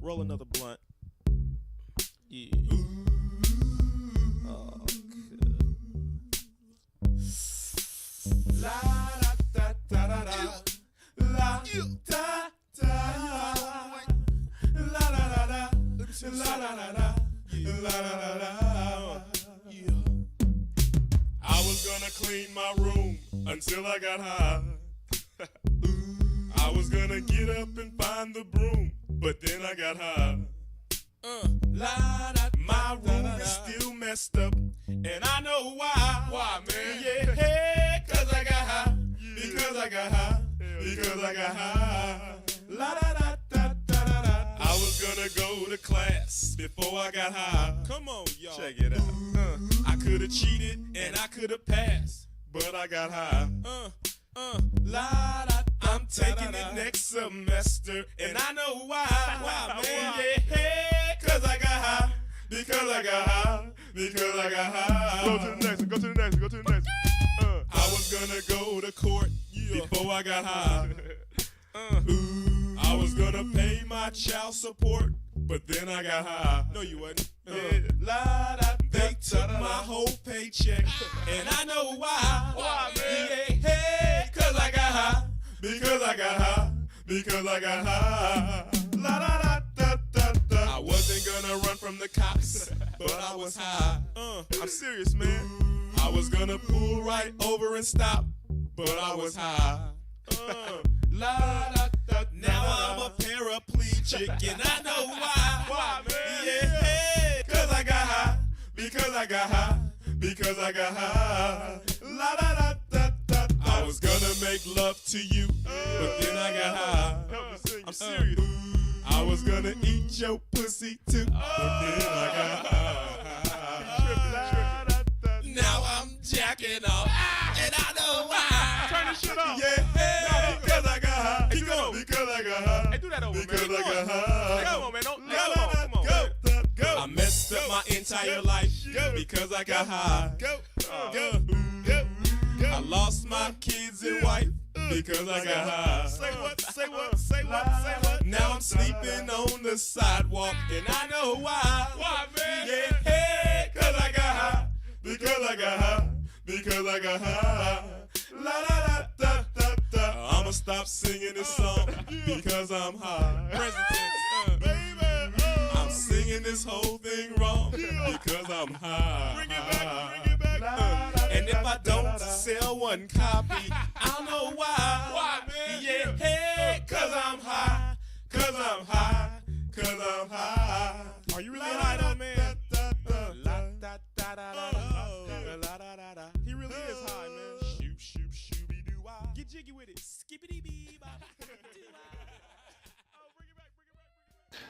Roll another blunt. Yeah. Oh, good. La da da da da da. La da da. La da da da. La da da da. La da da da. Yeah. I was gonna clean my room until I got high. I was gonna get up and find the broom, but then I got high. My room is still messed up, and I know why. Why, man? Yeah, cause I got high. Because I got high. Because I got high. La da da da da da da. I was gonna go to class before I got high. Come on, y'all. Check it out. I could have cheated and I could have passed, but I got high. La da. I'm taking it next semester, and I know why. Why, man? Yeah, cause I got high. Because I got high. Because I got high. Go to the next one. Go to the next one. Go to the next one. I was gonna go to court before I got high. I was gonna pay my child support, but then I got high. No, you wasn't. They took my whole paycheck, and I know why. Why, man? Yeah, cause I got high. Because I got high. Because I got high. La da da da da da. I wasn't gonna run from the cops, but I was high. I'm serious, man. I was gonna pull right over and stop, but I was high. La da da. Now I'm a paraplegic, and I know why. Why, man? Yeah, cause I got high. Because I got high. Because I got high. La da da da da. I was gonna make love to you, but then I got high. I'm serious. I was gonna eat your pussy too, but then I got high. Now I'm jacking off, and I know why. Turn this shit off. Yeah, because I got high. Keep going. Because I got high. Hey, do that over, because man. I got high. Come on, man. Don't Come on. Go. I messed up my entire life because I got high. Go. I lost my kids and wife because I got high. Say what? Say what? Say what? Say what? Now I'm sleeping on the sidewalk, and I know why. Why, man? Yeah, cause I got high. Because I got high. Because I got high. La da da da da da. I'ma stop singing this song because I'm high. Present tense, baby. I'm singing this whole thing wrong because I'm high. Bring it back. Bring it back. And if I don't sell one copy, I'll know why. Why, man? Yeah, cause I'm high. Cause I'm high. Cause I'm high. Are you really high though, man? He really is high, man. Shoop, shoop, shooby doo wah. Get jiggy with it. Skippity bee bop.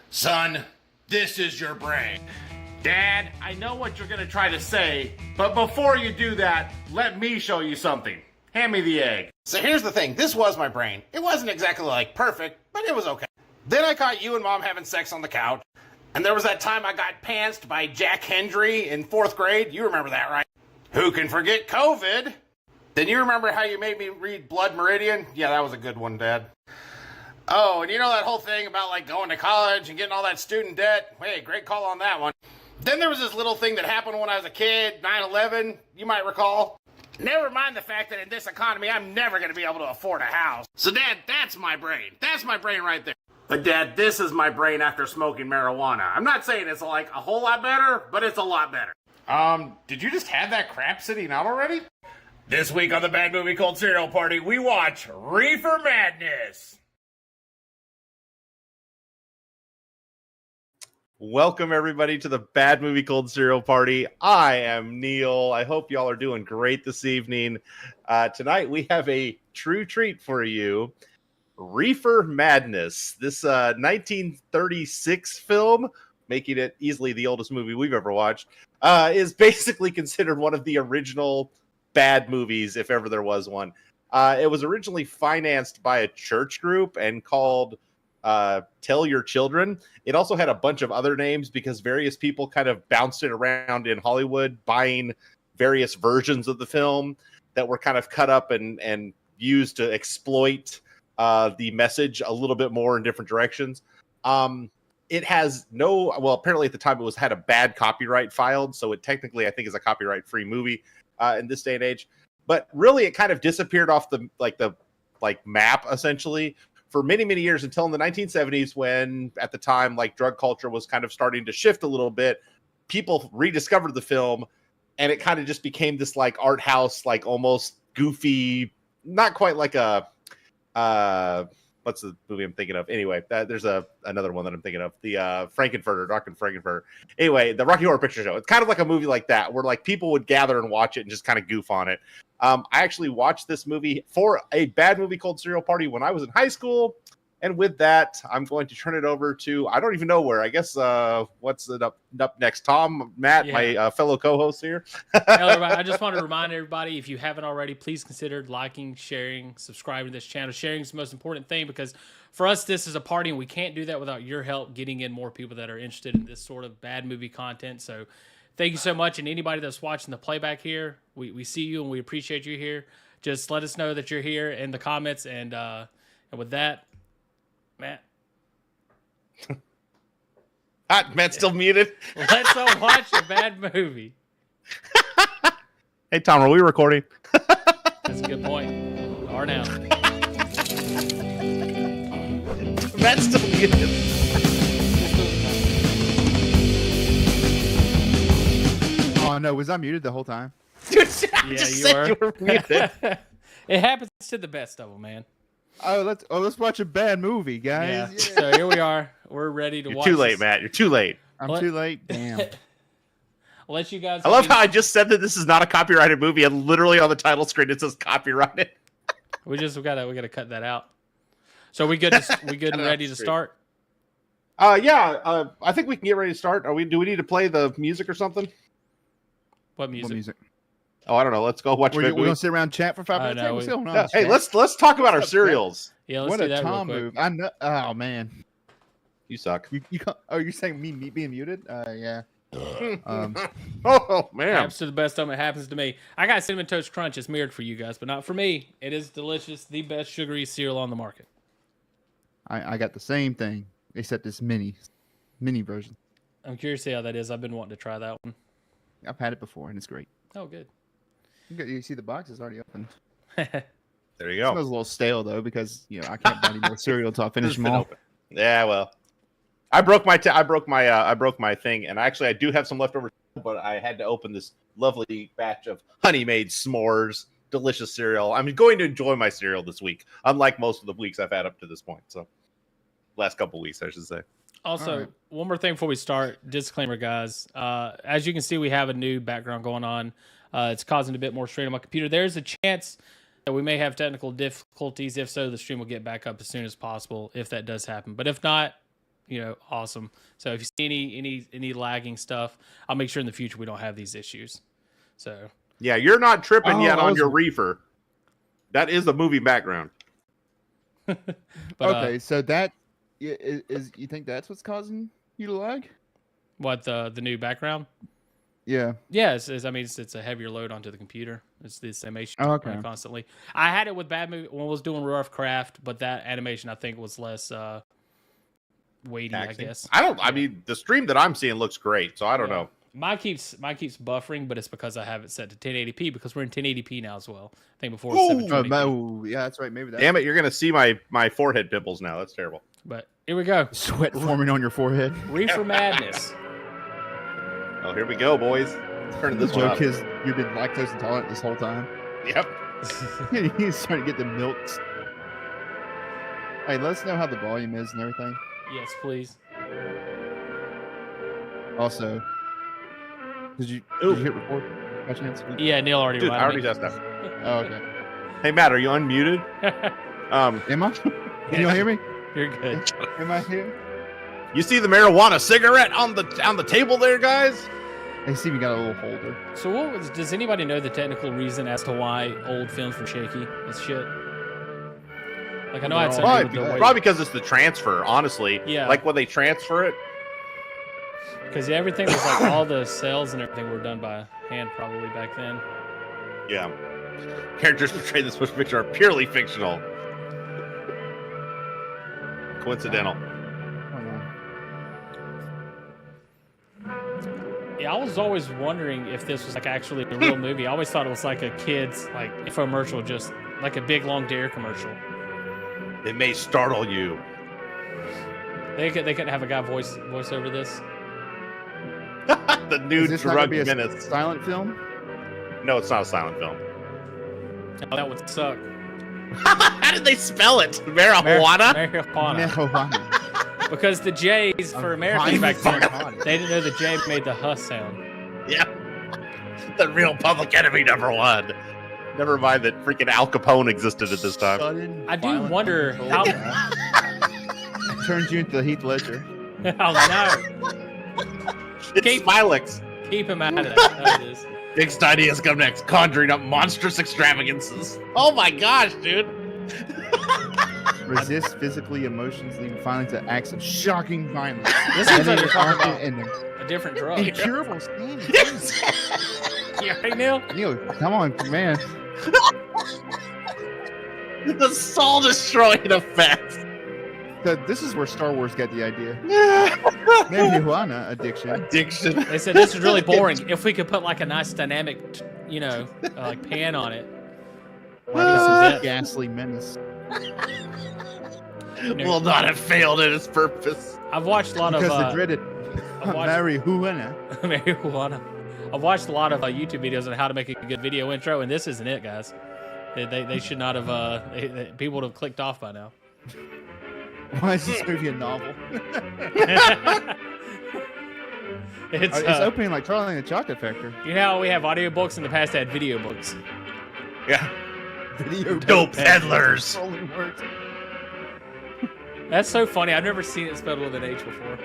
Son, this is your brain. Dad, I know what you're going to try to say, but before you do that, let me show you something. Hand me the egg. So here's the thing. This was my brain. It wasn't exactly like perfect, but it was okay. Then I caught you and Mom having sex on the couch. And there was that time I got pantsed by Jack Hendry in 4th grade. You remember that, right? Who can forget COVID? Then you remember how you made me read Blood Meridian? Yeah, that was a good one, Dad. Oh, and you know that whole thing about like going to college and getting all that student debt? Hey, great call on that one. Then there was this little thing that happened when I was a kid, 9/11, you might recall. Never mind the fact that in this economy, I'm never going to be able to afford a house. So Dad, that's my brain. That's my brain right there. But Dad, this is my brain after smoking marijuana. I'm not saying it's like a whole lot better, but it's a lot better. Did you just have that crap sitting out already? This week on the Bad Movie Cold Cereal Party, we watch Reefer Madness. Welcome, everybody, to the Bad Movie Cold Cereal Party. I am Neal. I hope y'all are doing great this evening. Tonight, we have a true treat for you. Reefer Madness. This 1936 film, making it easily the oldest movie we've ever watched, is basically considered one of the original bad movies, if ever there was one. It was originally financed by a church group and called Tell Your Children. It also had a bunch of other names because various people kind of bounced it around in Hollywood, buying various versions of the film that were kind of cut up and used to exploit the message a little bit more in different directions. it has no, well, apparently at the time it had a bad copyright filed, so it technically I think is a copyright-free movie in this day and age. But really, it kind of disappeared off the map essentially for many, many years until in the 1970s, when at the time drug culture was kind of starting to shift a little bit. People rediscovered the film, and it kind of just became this art house, almost goofy, not quite like a what's the movie I'm thinking of? Anyway, there's another one that I'm thinking of, the Frankenfurter, Dr. Frankenfurter. Anyway, the Rocky Horror Picture Show. It's kind of like a movie like that, where people would gather and watch it and just kind of goof on it. I actually watched this movie for a Bad Movie Cold Cereal party when I was in high school. And with that, I'm going to turn it over to, I don't even know where. I guess, what's it up next? Tom, Matt, my fellow co-host here. I just want to remind everybody, if you haven't already, please consider liking, sharing, subscribing to this channel. Sharing is the most important thing, because for us, this is a party, and we can't do that without your help getting in more people that are interested in this sort of bad movie content. So thank you so much. And anybody that's watching the playback here, we see you and we appreciate you here. Just let us know that you're here in the comments. And with that, Matt. Matt's still muted. Let's all watch a bad movie. Hey, Tom, are we recording? That's a good point. We are now. Matt's still muted. Oh no, was I muted the whole time? Dude, You were muted. It happens to the best of them, man. Oh, let's watch a bad movie, guys. Yeah. So here we are. We're ready to watch. You're too late, this. Matt. You're too late. I'm too late. Damn. I'll let you guys. I love how I just said that this is not a copyrighted movie, and literally on the title screen it says copyrighted. we gotta cut that out. So we good and ready to start? Yeah. I think we can get ready to start. Do we need to play the music or something? What music? Oh, I don't know. Let's go watch. We're gonna sit around and chat for 5 minutes. No, What's going on? Yeah, hey, let's talk about our cereals. Yeah, let's What do a that Tom real quick. move! I know. Oh man, You suck. you can't, oh, you're saying me being muted? Yeah. Oh man. Happens to the best of them. It happens to me. I got Cinnamon Toast Crunch. It's mirrored for you guys, but not for me. It is delicious. The best sugary cereal on the market. I got the same thing, except this mini version. I'm curious to see how that is. I've been wanting to try that one. I've had it before, and it's great. Oh, good. You see the box is already open. There you It go. smells a little stale though, because I can't buy any more cereal until I finish It's them been all. open. Yeah, well, I broke my thing, and actually I do have some left over, but I had to open this lovely batch of Honey Maid s'mores, delicious cereal. I'm going to enjoy my cereal this week, unlike most of the weeks I've had up to this point. So, last couple weeks, I should say. Also, right. one more thing before we start. Disclaimer, guys. As you can see, we have a new background going on. It's causing a bit more strain on my computer. There's a chance that we may have technical difficulties. If so, the stream will get back up as soon as possible if that does happen. But if not, awesome. So if you see any lagging stuff, I'll make sure in the future we don't have these issues. So Yeah, you're not tripping yet I on was- your reefer. That is the movie background. but, Okay, so that is you think that's what's causing you to lag? what the new background? Yeah. Yeah, it's a heavier load onto the computer. It's this animation Okay. running constantly. I had it with Bad Movie when I was doing Rough Craft, but that animation I think was less weighty, Taxing. I guess. I mean, the stream that I'm seeing looks great, so I don't know. Mine keeps buffering, but it's because I have it set to 1080p because we're in 1080p now as well. I think before it was Oh, 720p. yeah, that's right. Maybe that. Damn it, you're gonna see my forehead pimples now. That's terrible. But here we go. Sweat forming on your forehead. Reefer Madness. Oh, here we go, boys. Turning The this one joke up. is you've been lactose intolerant this whole time. Yep. He's trying to get the milk. Hey, let us know how the volume is and everything. Yes, please. Also, did you hit record by chance? Yeah, Neil already Dude, I already reminded tested that. Oh, okay. Hey, Matt, are you unmuted? me. Am I? Can you all hear me? You're good. Am I here? You see the marijuana cigarette on the table there, guys? Hey, see, we got a little holder. So does anybody know the technical reason as to why old films were shaky as shit? Like, I know I had something with the weight. Probably because it's the transfer, honestly. Yeah. Like when they transfer it. Because everything was like all the cells and everything were done by hand probably back then. Yeah. Characters portrayed in this motion picture are purely fictional. Coincidental. Hold on. Yeah, I was always wondering if this was like actually a real movie. I always thought it was like a kid's like infomercial, just like a big long dare commercial. It may startle you. They couldn't have a guy voice over this. The new Is this not drug gonna be a menace. silent film? No, it's not a silent film. Oh, that would suck. How did they spell it? Marijuana? Marijuana. Marijuana. Because the J's for Americans back then, they didn't know the J made the huh sound. Yeah. The real public enemy #1. Never mind that freaking Al Capone existed at this time. Sudden, I do violent wonder how. turns you into the Heath Ledger. Oh no! It's Keep- Smilex. Keep him out of that. That is. Next ideas come next, conjuring up monstrous extravagances. Oh my gosh, dude. Resist physically, emotionally, and finally to acts of shocking violence. This seems like And you're talking about and a different drug. incurable standing. Yeah, right, Neil? Neil, come on, man. The soul destroying effect. This is where Star Wars got the idea. Marijuana addiction. Addiction. They said this is really boring. If we could put like a nice dynamic, like pan on it. This is a ghastly menace. Will not have failed in its purpose. I've watched a lot of Because the dreaded I've watched- marijuana. marijuana. I've watched a lot of YouTube videos on how to make a good video intro, and this isn't it, guys. They should not have. People would have clicked off by now. Why is this movie a novel? It's It's opening like Charlie and the Chocolate Factory. you know how we have audiobooks in the past had video books. Yeah. Video Dope peddlers. Rolling words. That's so funny. I've never seen it spelled with an H before.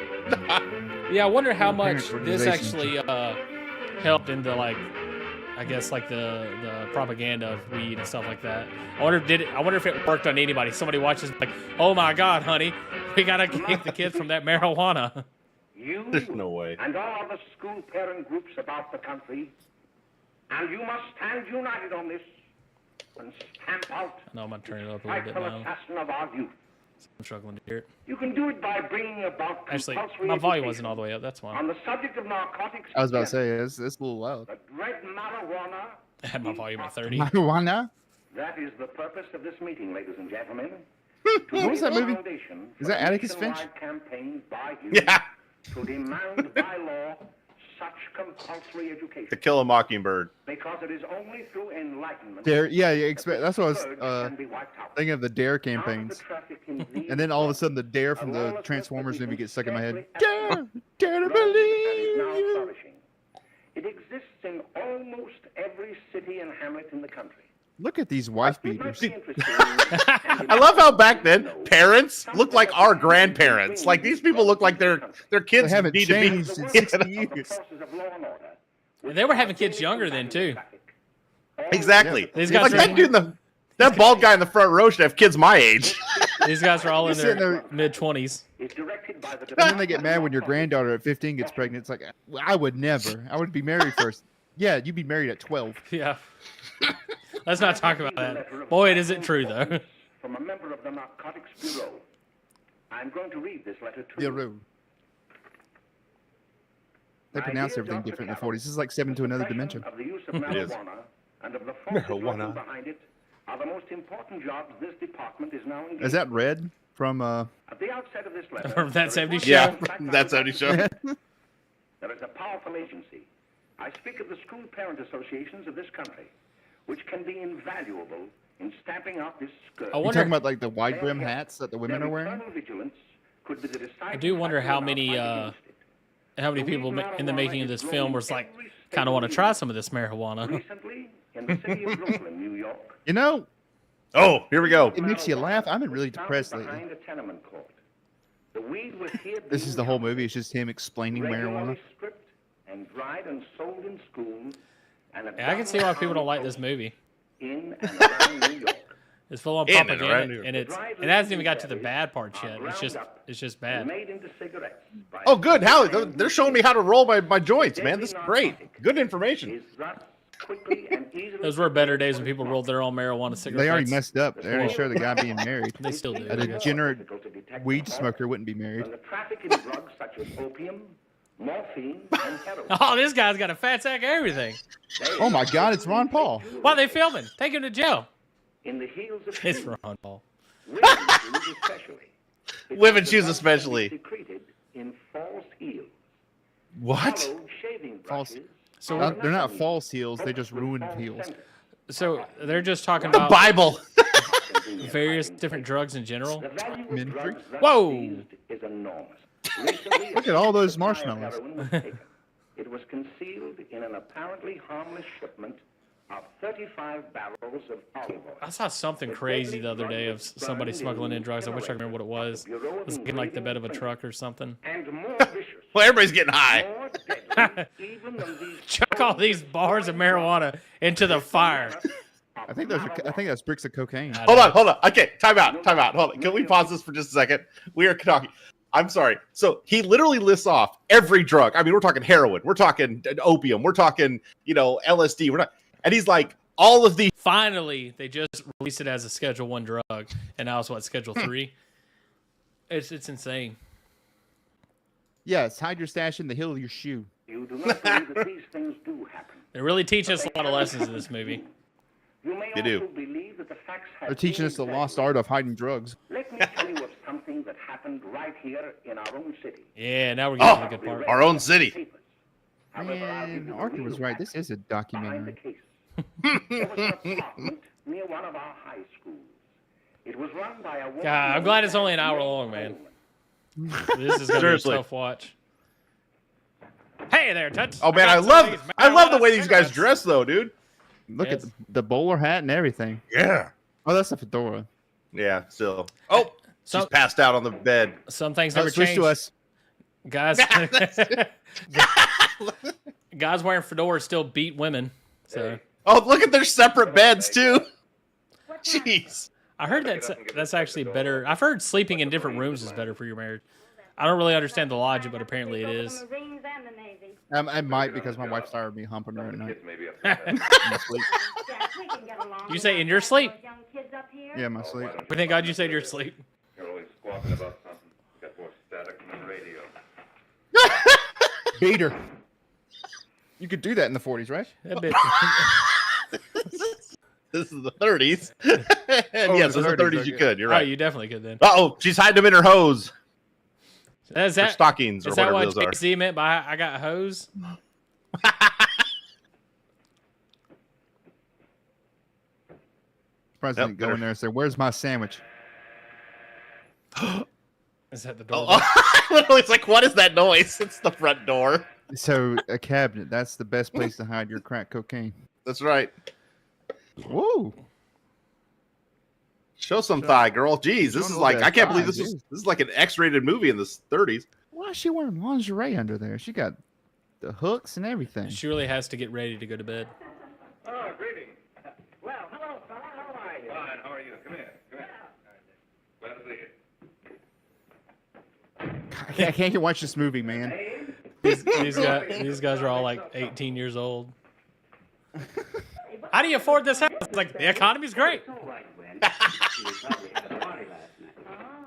Yeah, I wonder how much Parents' this organization. actually helped into like, I guess like the propaganda of weed and stuff like that. I wonder if it worked on anybody. Somebody watches like, oh my God, honey, we gotta keep the kids from that marijuana. You There's no way. and all other school parent groups about the country, and you must stand united on this and stamp out No, I'm gonna turn it up a little bit frightful now. assassin of our youth. I'm struggling to hear it. You can do it by bringing about Actually, compulsory my volume education wasn't all the way up. That's on why the subject of narcotics. I was about to together. say, it's a little loud. The dread marijuana. I had my volume at 30. Marijuana? That is the purpose of this meeting, ladies and gentlemen. What was that movie? Is that Atticus Finch? Campaigns by you Yeah. to demand by law such compulsory education. To Kill a Mockingbird. Because it is only through enlightenment. Dare, yeah, you expect. That's what I was Scourge can be wiped out. thinking of the Dare Out of the campaigns. traffic in these And then all of a sudden, the Dare from of the lawlessness Transformers that we movie can gets stuck in my head. scarcely Dare to drugs that is now believe you. flourishing. It exists in almost every city and hamlet in the country. Look at these wife It might beaters. be interesting and I love how back then parents look like our grandparents. Like these people look like their They kids haven't need to be. changed in 60 years. And they were having kids younger then too. Exactly. These guys Like are- that dude in the that bald guy in the front row should have kids my age. These guys are all in Sitting their there- mid-20s. is directed by the And then they get mad when your granddaughter at 15 gets pregnant. It's like, I would never. I would be married first. Yeah, you'd be married at 12. Yeah. Let's not talk about that. Boy, it isn't true though. From a member of the Narcotics Bureau. I'm going to read this letter to Yeah, you. rude. They My pronounce dear everything Dr. different in the Carroll, 40s. This is like 7 to another suppression dimension. Of the use of It is. marijuana and of the forces Marijuana. working behind it are the most important jobs this department is now engaged Is that Red from At the outset of this letter, From That there is 70s one show? Yeah, fact I that's would how he like showed. to There is a powerful agency. I speak of the school parent associations of this country, which can be invaluable in stamping out this scourge. I You wonder. talking about like the wide brim hats that the women Their are wearing? eternal vigilance could be the I deciding do wonder factor how in our many fight against it. people in the making of this film was like, kind of want to try some of this marijuana. Recently, in the city of Brooklyn, New York, You know, Oh, here we go. it makes you laugh. I've been really was found depressed lately. behind a tenement court. The weed was here This is the whole movie. It's just him explaining regularly marijuana. stripped and dried and sold in schools. And Yeah, I can see why people don't like this movie. in and around New York. It's full on In and around propaganda, here. and it hasn't even got to the bad parts yet. It's just bad. Made into cigarettes by Oh, good. How they're showing me how to roll my joints, man. This is great. Good information. is thus quickly and easily Those were better days when people rolled their own marijuana cigarettes. They already messed up. They already showed the guy being married. They still do. A I guess. degenerate difficult to detect weed the smoker wouldn't be married. when the traffic in drugs such as opium, morphine, and heroin. Oh, this guy's got a fat sack of everything. Oh my God, it's Ron Paul. Why are they filming? Take him to jail. In the heels of It's shoes, Ron Paul. women's shoes especially. Women's shoes especially. Secreted in false heels. What? Hollowed shaving False. brushes So, They're not false heels. They just ruined heels. so they're just talking The about Bible. various different drugs in general. The value of Ministry? drugs thus Whoa. seized is enormous. Recently, Look at all those supply of marshmallows. heroin was taken. It was concealed in an apparently harmless shipment of 35 barrels of olive oil. I saw something crazy the other day of somebody smuggling in drugs. I wish I remember what it was. It was in like the bed of a truck or something. And more vicious, Well, everybody's getting high. more deadly, even than these Chuck all these bars of marijuana into the fire. I think that's bricks of cocaine. I Hold don't- on. Okay, time out. Hold on. Can we pause this for just a second? We are talking. I'm sorry. So he literally lists off every drug. I mean, we're talking heroin. We're talking opium. We're talking, LSD. And he's like, all of these. Finally, they just released it as a Schedule 1 drug, and now it's what, Schedule 3? It's insane. Yes, hide your stash in the heel of your shoe. You do not believe that these things do happen. They really teach us a lot of lessons in this movie. You may They do. also believe that the facts have They're teaching been us the lost exaggerated. art of hiding drugs. Let me tell you of something that happened right here in our own city. Yeah, now we're getting to the good part. Our own city. However, I'll give Man, you the Arthur real was right. This is a behind the documentary. case. There was an apartment near one of our high schools. It was run by a woman. God, I'm glad it's only an hour long, man. This is gonna Seriously. be a tough watch. Hey there, Toots. Oh man, got I some love of these the way marijuana these guys cigarettes. dress though, dude. Look Yes. at the bowler hat and everything. Yeah. Oh, that's a fedora. Yeah. Still. Oh, So- she's passed out on the bed. Some things Oh, never switch change. to us. Guys, guys wearing fedoras still beat women. So Oh, look at their separate beds too. Jeez. I heard that's actually better. I've heard sleeping in different rooms is better for your marriage. I don't really understand the logic, but apparently it is. I might because my wife's tired of me humping her at night. You My sleep. say in your sleep? Yeah, my sleep. We thank God you said your sleep. You're always squawking about something. Got more static than the radio. Beat her. You could do that in the 40s, right? That bit- This is the 30s. And Oh, yes, the in the 30s, 30s you okay. could. You're Oh, right. you definitely could then. Oh, she's hiding them in her hose. Is Her that stockings or is that whatever what those are. Jay-Z meant by I got hose? President Yep, go in there and say, "Where's my sandwich?" Is that the door? Oh, literally, it's like, what is that noise? It's the front door. So a cabinet. That's the best place to hide your crack cocaine. That's right. Whoa. Show some thigh, girl. Jeez, this Show is them like, that I can't believe thigh, this is dude. this is like an X-rated movie in the 30s. Why is she wearing lingerie under there? She got the hooks and everything. She really has to get ready to go to bed. Oh, greetings. Well, hello, fella. How are you? Fine, how are you? Come here. Come here. Glad to see you. I can't watch this movie, man. These guys are all like 18 years old. How do you afford this house? It's like the economy's great.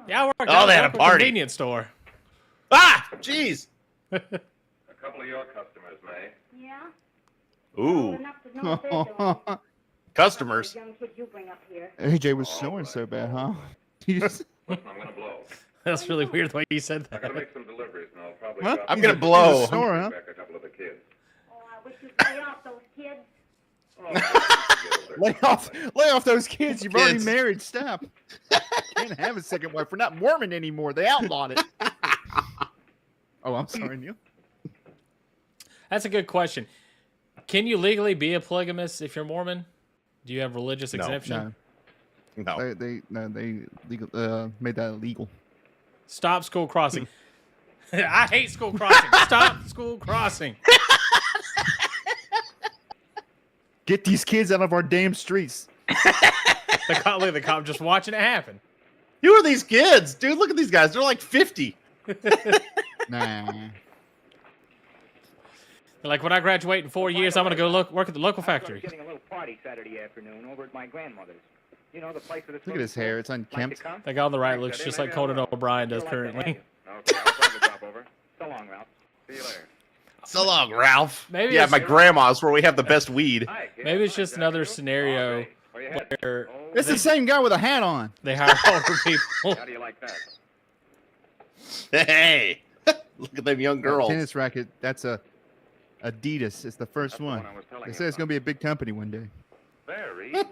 Yeah, I work Oh, at they a had a local party. convenience store. Ah, jeez. A couple of your customers, May. Yeah? Ooh, Enough to know what they're doing. customers. Young kids you bring up here. AJ was snoring so bad, huh? You just- I'm gonna blow. That's really weird the way you said I gotta that. make some deliveries, and I'll probably Huh? drop I'm in gonna and blow. He snore, huh? back a couple of the kids. Oh, I wish you'd lay off those kids. lay off those kids. You've already Kids. married. Stop. Can't have a second wife. We're not Mormon anymore. They outlawed it. Oh, I'm sorry, Neil. That's a good question. Can you legally be a polygamist if you're Mormon? Do you have religious No. exemption? No, No. they legal, made that illegal. Stop school crossing. I hate school crossing. Stop school crossing. Get these kids out of our damn streets. Look at the cop just watching it happen. Who are these kids, dude? Look at these guys. They're like 50. Nah. They're like, when I graduate in 4 years, I'm going to go work at the local factory. Getting a little party Saturday afternoon over at my grandmother's. You know, the place with the Look at his hair. It's unkempt. That guy on the right looks just like Conan O'Brien does currently. Okay, I'll probably drop over. So long, Ralph. See you later. So long, Ralph. Maybe Yeah, it's- my grandma's where we have the best weed. Hi, kid. Maybe it's just another scenario Where you headed? where It's the same guy with a hat on. they hire older people. How do you like that? Hey, look at them young girls. Tennis racket. That's a Adidas. It's the first That's the one. one I was telling They you say it's about. gonna be a big company one day. Very nice.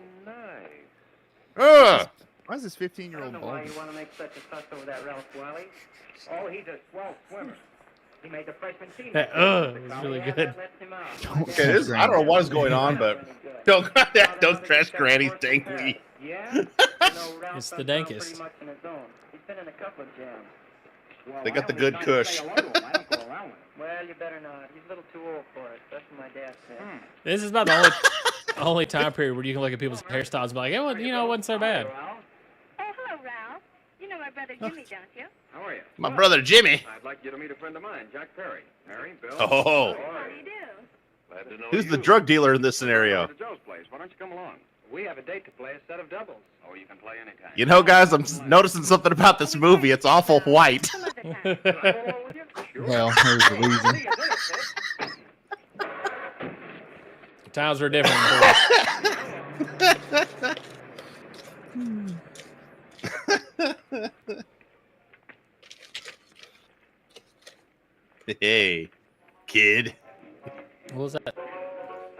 Ugh. Why is this 15-year-old I don't know why bald? you want to make such a fuss over that Ralph Wiley. Oh, he's a swell swimmer. He made the freshman team. That is really Yeah, good. that lets him out. Okay, this, I don't know what is going on, but don't trash Granny's dank weed. Yeah? You know, Ralph It's the does well dankest. pretty much in his own. He's been in a couple of jams. Well, They got I the only good try to kush. stay alone with him. I don't go around with him. Well, you better not. He's a little too old for it. That's what my dad said. This is about the only time period where you can look at people's hairstyles and be like, it wasn't, it wasn't so bad. Oh, hello, Ralph. You know my brother Jimmy, don't you? How are you? My brother Jimmy. I'd like you to meet a friend of mine, Jack Perry. Harry, Bill. Oh, How do you do? Glad to know who's you. the drug dealer in this scenario? To Joe's place. Why don't you come along? We have a date to play a set of doubles. Oh, you can play anytime. You know, guys, I'm noticing something about this movie. It's awful white. Some other time. Well, there's a reason. Times were different. Hey, kid. What was that?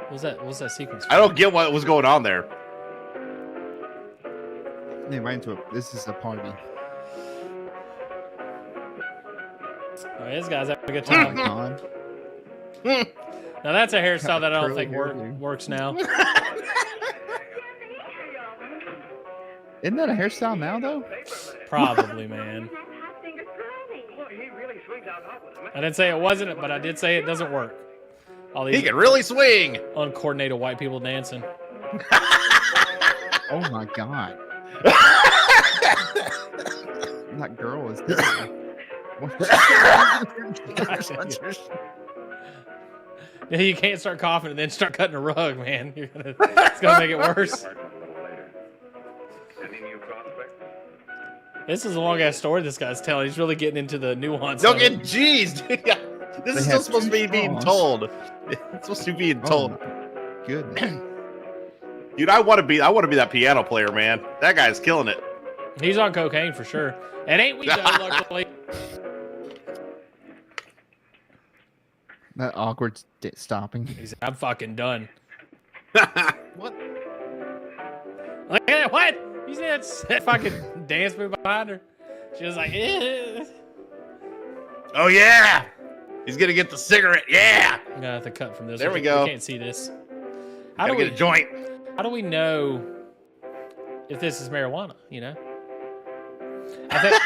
What was that sequence? I don't get what was going on there. Yeah, right into it. This is a party. Oh, this guy's having a good Oh my time. God. Now that's a hairstyle that I don't Curly think hairdo. works now. Isn't that a hairstyle now, though? Probably, man. Hot finger curly. Look, he really swings out hot with him. I didn't say it wasn't, but I did say it doesn't work. All He these can really swing. uncoordinated white people dancing. Oh my God. That girl is. Yeah, you can't start coughing and then start cutting a rug, man. It's gonna make it worse. Partner a little later. Any new prospects? This is a long ass story this guy's telling. He's really getting into the nuance. Don't of it. get jeez. This is They still have supposed to be two being straws. told. It's supposed to be being told. Goodness. Dude, I want to be that piano player, man. That guy's killing it. He's on cocaine for sure. And ain't we done, luckily? That awkward stopping. He's, I'm fucking done. What? Look at that. What? You see that fucking dance move behind her? She was like, eh. Oh yeah. He's gonna get the cigarette. Yeah. I'm gonna have to cut from this. There we go. We can't see this. How Gotta do get we a joint. How do we know if this is marijuana? You know, I think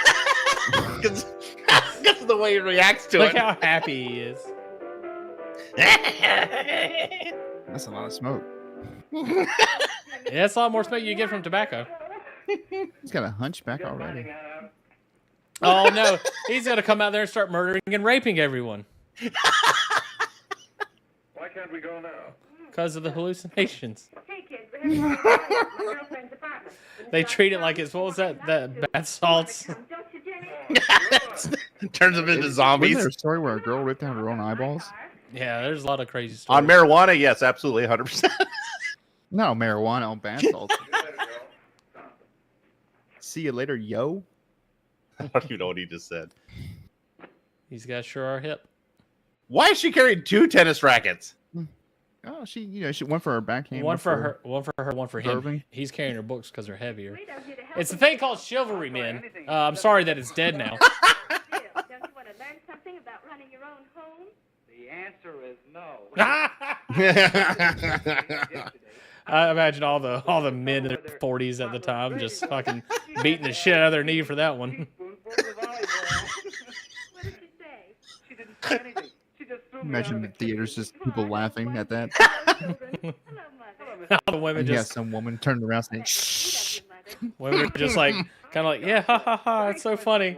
Because of the way he reacts to look it. how happy he is. That's a lot of smoke. Yeah, that's a lot more smoke you get from tobacco. He's got a hunchback already. Oh no, he's gonna come out there and start murdering and raping everyone Why can't we go now? because of the hallucinations. Hey, kids, we're having a party at my girlfriend's apartment. They treat it like it's what was that bath salts? Don't you, Jenny? Turns them into Wasn't zombies. there a story where a girl ripped out her own eyeballs? Yeah, there's a lot of crazy stories. On marijuana, yes, absolutely, 100%. No, marijuana on bath salts. See you later, yo. I don't even know what he just said. These guys sure are hip. Why is she carrying 2 tennis rackets? Oh, she one for her backhand. One for her, one for him. Serving. He's carrying her books because they're heavier. We don't need to help It's a you. thing called chivalry, man. I'm sorry that it's dead now. Don't you want to learn something about running your own home? The answer is no. I imagine all the men in their 40s at the time just fucking beating the shit out of their knee for that one. What did she say? She didn't say anything. She just threw me Imagine out the of theaters just people laughing at that. Hello, children. Hello, Mother. All the women And yeah, just some woman turned around saying, We "Shh." love you, Mother. women are just like kind of like yeah, ha ha ha, it's so funny.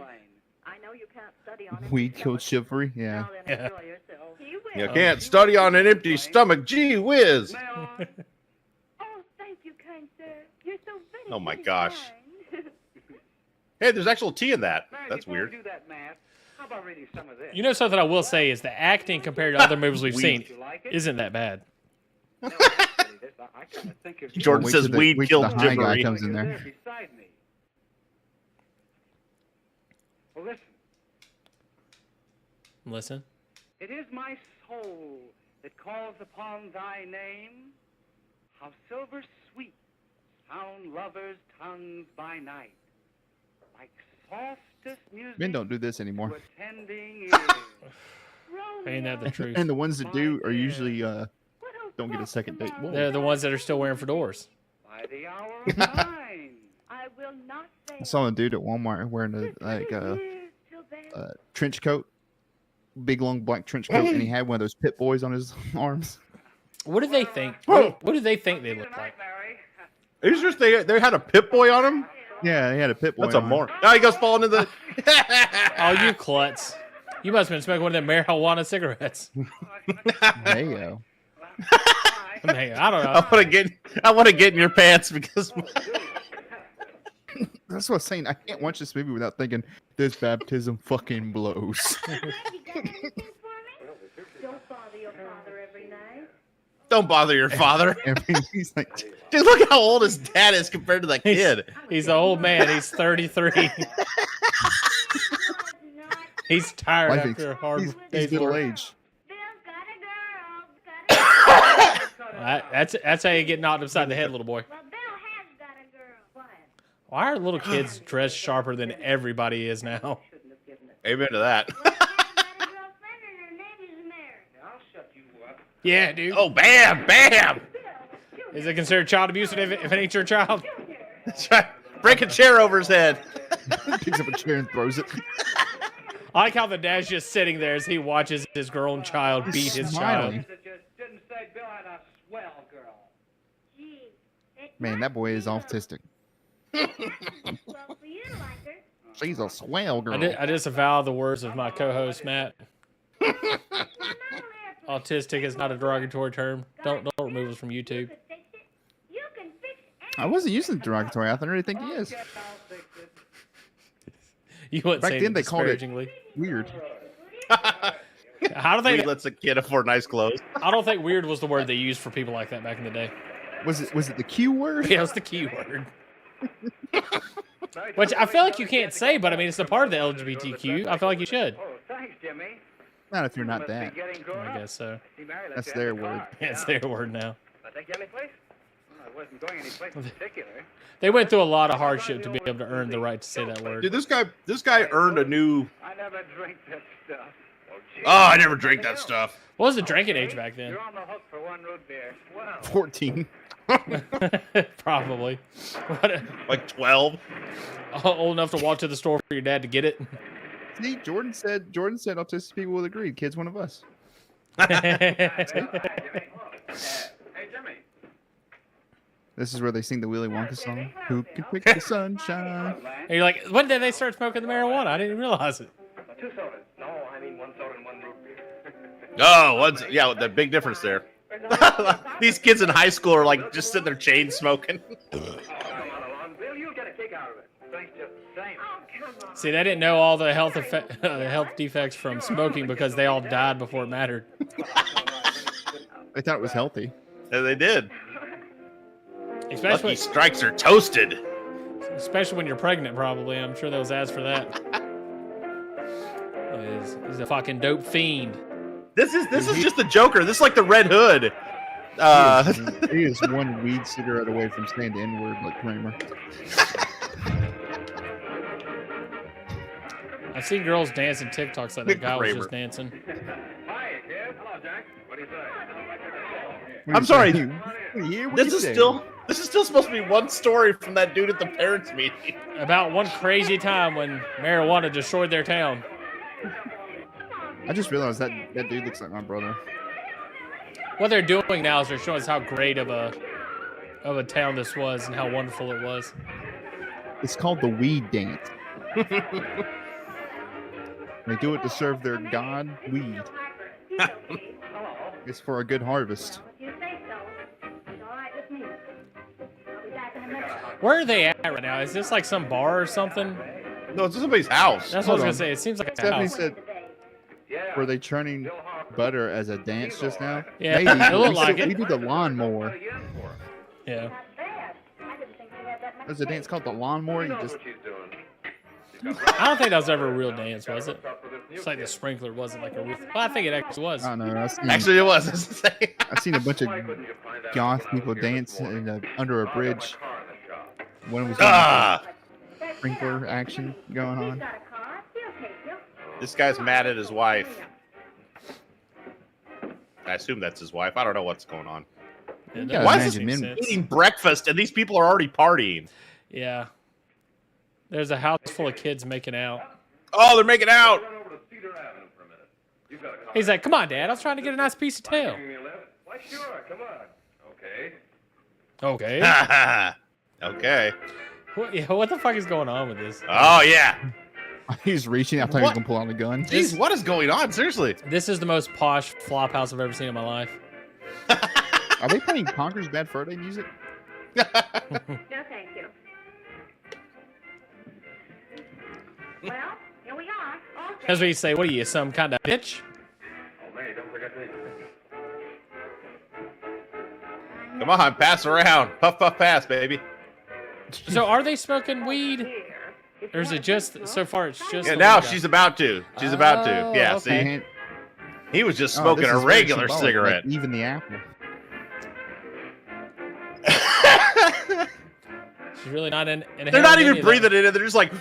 I know you can't study on it. Weed killed chivalry. Yeah. Now then, Yeah. enjoy yourself. He will. You can't study on an empty stomach. Gee whiz. Oh, thank you, kind sir. You're so very, Oh my very gosh. kind. Hey, there's actual tea in that. Mary, That's before weird. we do that math, How about reading some of this? You know something I will say is the acting compared to other movies we've seen You like it? isn't that bad. No, actually, I kind of think of you. Jordan Wait says till the- weed wait till killed the high guy Jimmery. comes in there. Beside me. Well, listen. Listen. It is my soul that calls upon thy name. How silver sweet sound lovers' tongues by night. Like softest music Men don't do this anymore. to attending ears. Ain't that the truth? And the ones that do are usually don't get a second date. Whoa. They're the ones that are still wearing fedoras. By the hour of 9. I will not fail. I saw a dude at Walmart wearing a trench coat, big long black trench coat, and he had one of those pit boys on his arms. What do they think? What do they think they look like? It's just they had a Pit Boy on him. Yeah, he had a pit boy. That's a on him. more. Now he goes falling into the. Oh, you klutz. You must have been smoking one of them marijuana cigarettes. Mayo. Man, I don't know. I want to get in your pants because. That's what I'm saying. I can't watch this movie without thinking this baptism fucking blows. You got anything for me? Don't bother your father every night. Don't bother your father. He's like, Dude, look how old his dad is compared to that kid. He's an old man. He's 33. He's tired life after a hard he's day's middle work. age. Bill's got a girl. That's how you get knocked upside the head, little boy. Well, Bill has got a girl. What? Why are little kids dressed sharper than everybody is now? Amen to that. Well, Dad's got a girlfriend and her name is Mary. I'll shut you up. Yeah, dude. Oh, bam, bam. Is it considered child abuse if it ain't your child? That's right. Break a chair over his head. Picks up a chair and throws it. I like how the dad's just sitting there as he watches his grown child beat his child. Smiling. That just didn't say Bill had a swell girl. Gee, it's Man, not that boy is Bill. autistic. Well, for you to like her. She's a swell girl. I disavow the words of my co-host Matt. Autistic is not a derogatory term. Don't remove us from You YouTube. could fix it. You can fix I wasn't using the derogatory. I really think he is. Yes, I'll fix it. You wouldn't Back say then it they called it- disparagingly. Weird. I don't He think lets a kid afford nice clothes. I don't think weird was the word they used for people like that back in the day. Was it the Q word? Yeah, it was the key word. Which I feel like you can't say, but I mean it's a part of the LGBTQ. I feel like you should. Oh, thanks, Jimmy. Not if you're not Must be that. getting grown I up. guess so. See, Mary left That's you in their the word. car. Yeah, it's their word now. I take you any place? Well, I wasn't going any place in particular. They went through a lot of hardship to be able to earn the right to say that Dude, word. this guy earned a new. I never drink that stuff. Oh, I never drank that stuff. What was the drinking age back then? You're on the hook for one root beer. Wow. 14. Probably. What Like 12. old enough to walk to the store for your dad to get it. See, Jordan said autistic people will agree. Kid's one of us. Hey, Jimmy. This is where they sing the Willy Wonka song. Who can pick the sunshine? And you're like, when did they start smoking the marijuana? I didn't even realize it. 2 sodas. No, I mean 1 soda and 1 root beer. Oh, yeah, the big difference there. These kids in high school are like just sitting there chain smoking. Come on along, Bill. You'll get a kick out of it. Thanks just the same. Oh, come on. See, they didn't know all the health health defects from smoking because they all died before it mattered. I thought it was healthy. And they did. Especially, Lucky Strikes are toasted. especially when you're pregnant, probably. I'm sure those asked for that. He's a fucking dope fiend. This is just the Joker. This is like the Red Hood. He is one weed cigarette away from saying the N-word like Kramer. I've seen girls dancing TikToks like that guy was Kramer. just dancing. Hi, kid. Hello, Jack. What do you say? I'm sorry. This This is still supposed to be one story from that dude at the parents' meeting. About one crazy time when marijuana destroyed their town. I just realized that dude looks like my brother. What they're doing now is they're showing us how great of a town this was and how wonderful it was. It's called the weed dance. They do it to serve their god weed. It's for a good harvest. If you say so, it's all right with me. I'll be back in a minute. Where are they at right now? Is this like some bar or something? No, it's somebody's house. That's what I was Hold gonna on. say. It seems like a Stephanie house. said, were they churning butter as a dance just now? Yeah, Maybe. it looked we like still- it. We do the lawnmower. Yeah. Not bad. I didn't think we had that much. There's a dance called the lawnmower. You just I don't think that was ever a real dance, was it? It's like the sprinkler wasn't like a real. Well, I think it actually was. I don't know. Actually, it was. I've seen a bunch of goth people dance under a bridge. One was Ah! sprinkler action going He's on. got a car. He'll take you. This guy's mad at his wife. I assume that's his wife. I don't know what's going on. Yeah, gotta Why is imagine makes men- sense. Eating breakfast and these people are already partying. Yeah. There's a house full of kids making out. Oh, they're making out. He's like, "Come on, Dad. I was trying to get a nice piece of tail." Why, sure, come on. Okay. Okay. Okay. What the fuck is going on with this? Oh, yeah. He's reaching. I thought he was gonna pull out a gun. Jeez, what is going on? Seriously. This is the most posh flop house I've ever seen in my life. Are they playing Conker's Bad Fur Day music? No, thank you. Well, here we are. All set. That's what you say. What are you, some kind of bitch? Oh, man, don't forget me. Come on, pass around. Puff, puff, pass, baby. So are they smoking weed? Or is it just, so far it's just... Yeah, the now weed guy? she's about to. She's about to. Oh, Yeah, okay. see? He was just Oh, smoking this a is very regular symbolic, cigarette. like even the apple. She's really not in They're not even breathing in it. They're just like...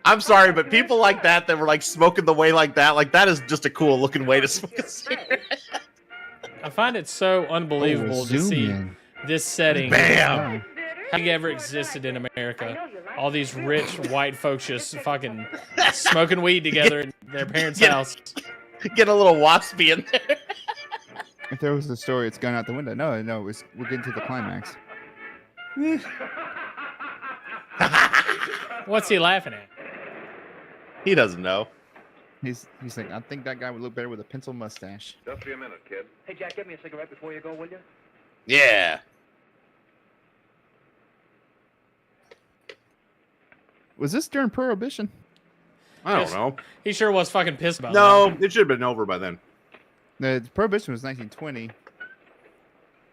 I'm sorry, but people like that were like smoking the way like that is just a cool looking way to smoke a cigarette. I find it so unbelievable to zoom see in. this setting. Bam! Have ever existed in America? All these rich white folks just fucking smoking weed together in their parents' Yeah. house. Get a little waspy in there. If there was a story, it's gone out the window. No, we're getting to the climax. What's he laughing at? He doesn't know. He's like, I think that guy would look better with a pencil mustache. Just be a minute, kid. Hey, Jack, get me a cigarette before you go, will you? Yeah. Was this during Prohibition? I don't Yes. know. He sure was fucking pissed about No, that. it should have been over by then. The Prohibition was 1920.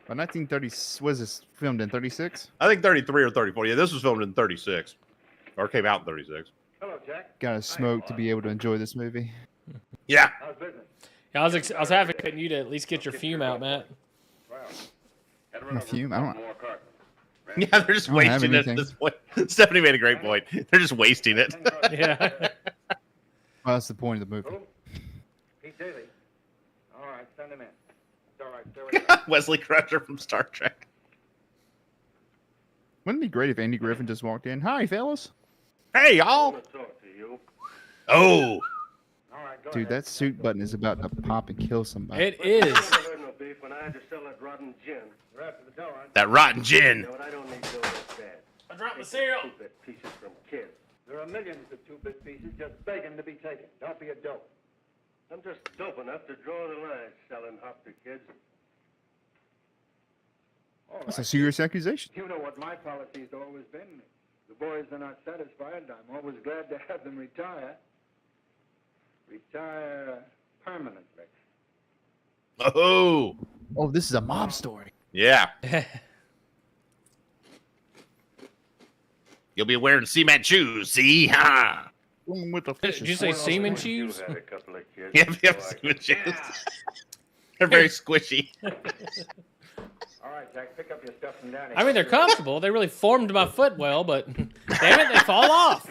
But 1930 was this filmed in 36? I think 33 or 34. Yeah, this was filmed in 36. Or came out in 36. Hello, Jack. Gotta smoke to be able to enjoy this movie. Yeah. How's business? Yeah, I was advocating you to at least get your fume out, Matt. Well, My fume? I don't. more carton. Yeah, they're just I don't have wasting it at anything. this point. Stephanie made a great point. They're just wasting it. Yeah. Well, that's the point of the movie. Who? Pete Daly. All right, send him in. It's all right, stay with me. Wesley Crusher from Star Trek. Wouldn't it be great if Andy Griffin just walked in? Hi, fellas. Hey, y'all. Let's talk to you. Oh. All right, go Dude, ahead. that suit button is about to pop and kill somebody. It is. I never heard no beef when I had to sell that rotten gin. You're after the dough, aren't you? That rotten gin. You know what? I don't need dough that bad. I dropped the cereal. Two-bit pieces from kids. There are millions of two-bit pieces just begging to be taken. Don't be a dope. I'm just dope enough to draw the line selling hop to kids. All That's a right. serious accusation. You know what my policy's always been. The boys are not satisfied. I'm always glad to have them retire. Retire permanently. Oh. Oh, this is a mob story. Yeah. You'll be wearing cement shoes. See? Ha. Woman with the Did fishes. you say semen You shoes? had a couple of kids. Yeah, you have so I cement could- shoes. They're very squishy. All right, Jack, pick up your stuff from down here. I mean, they're comfortable. They really formed my foot well, but damn it, they fall off.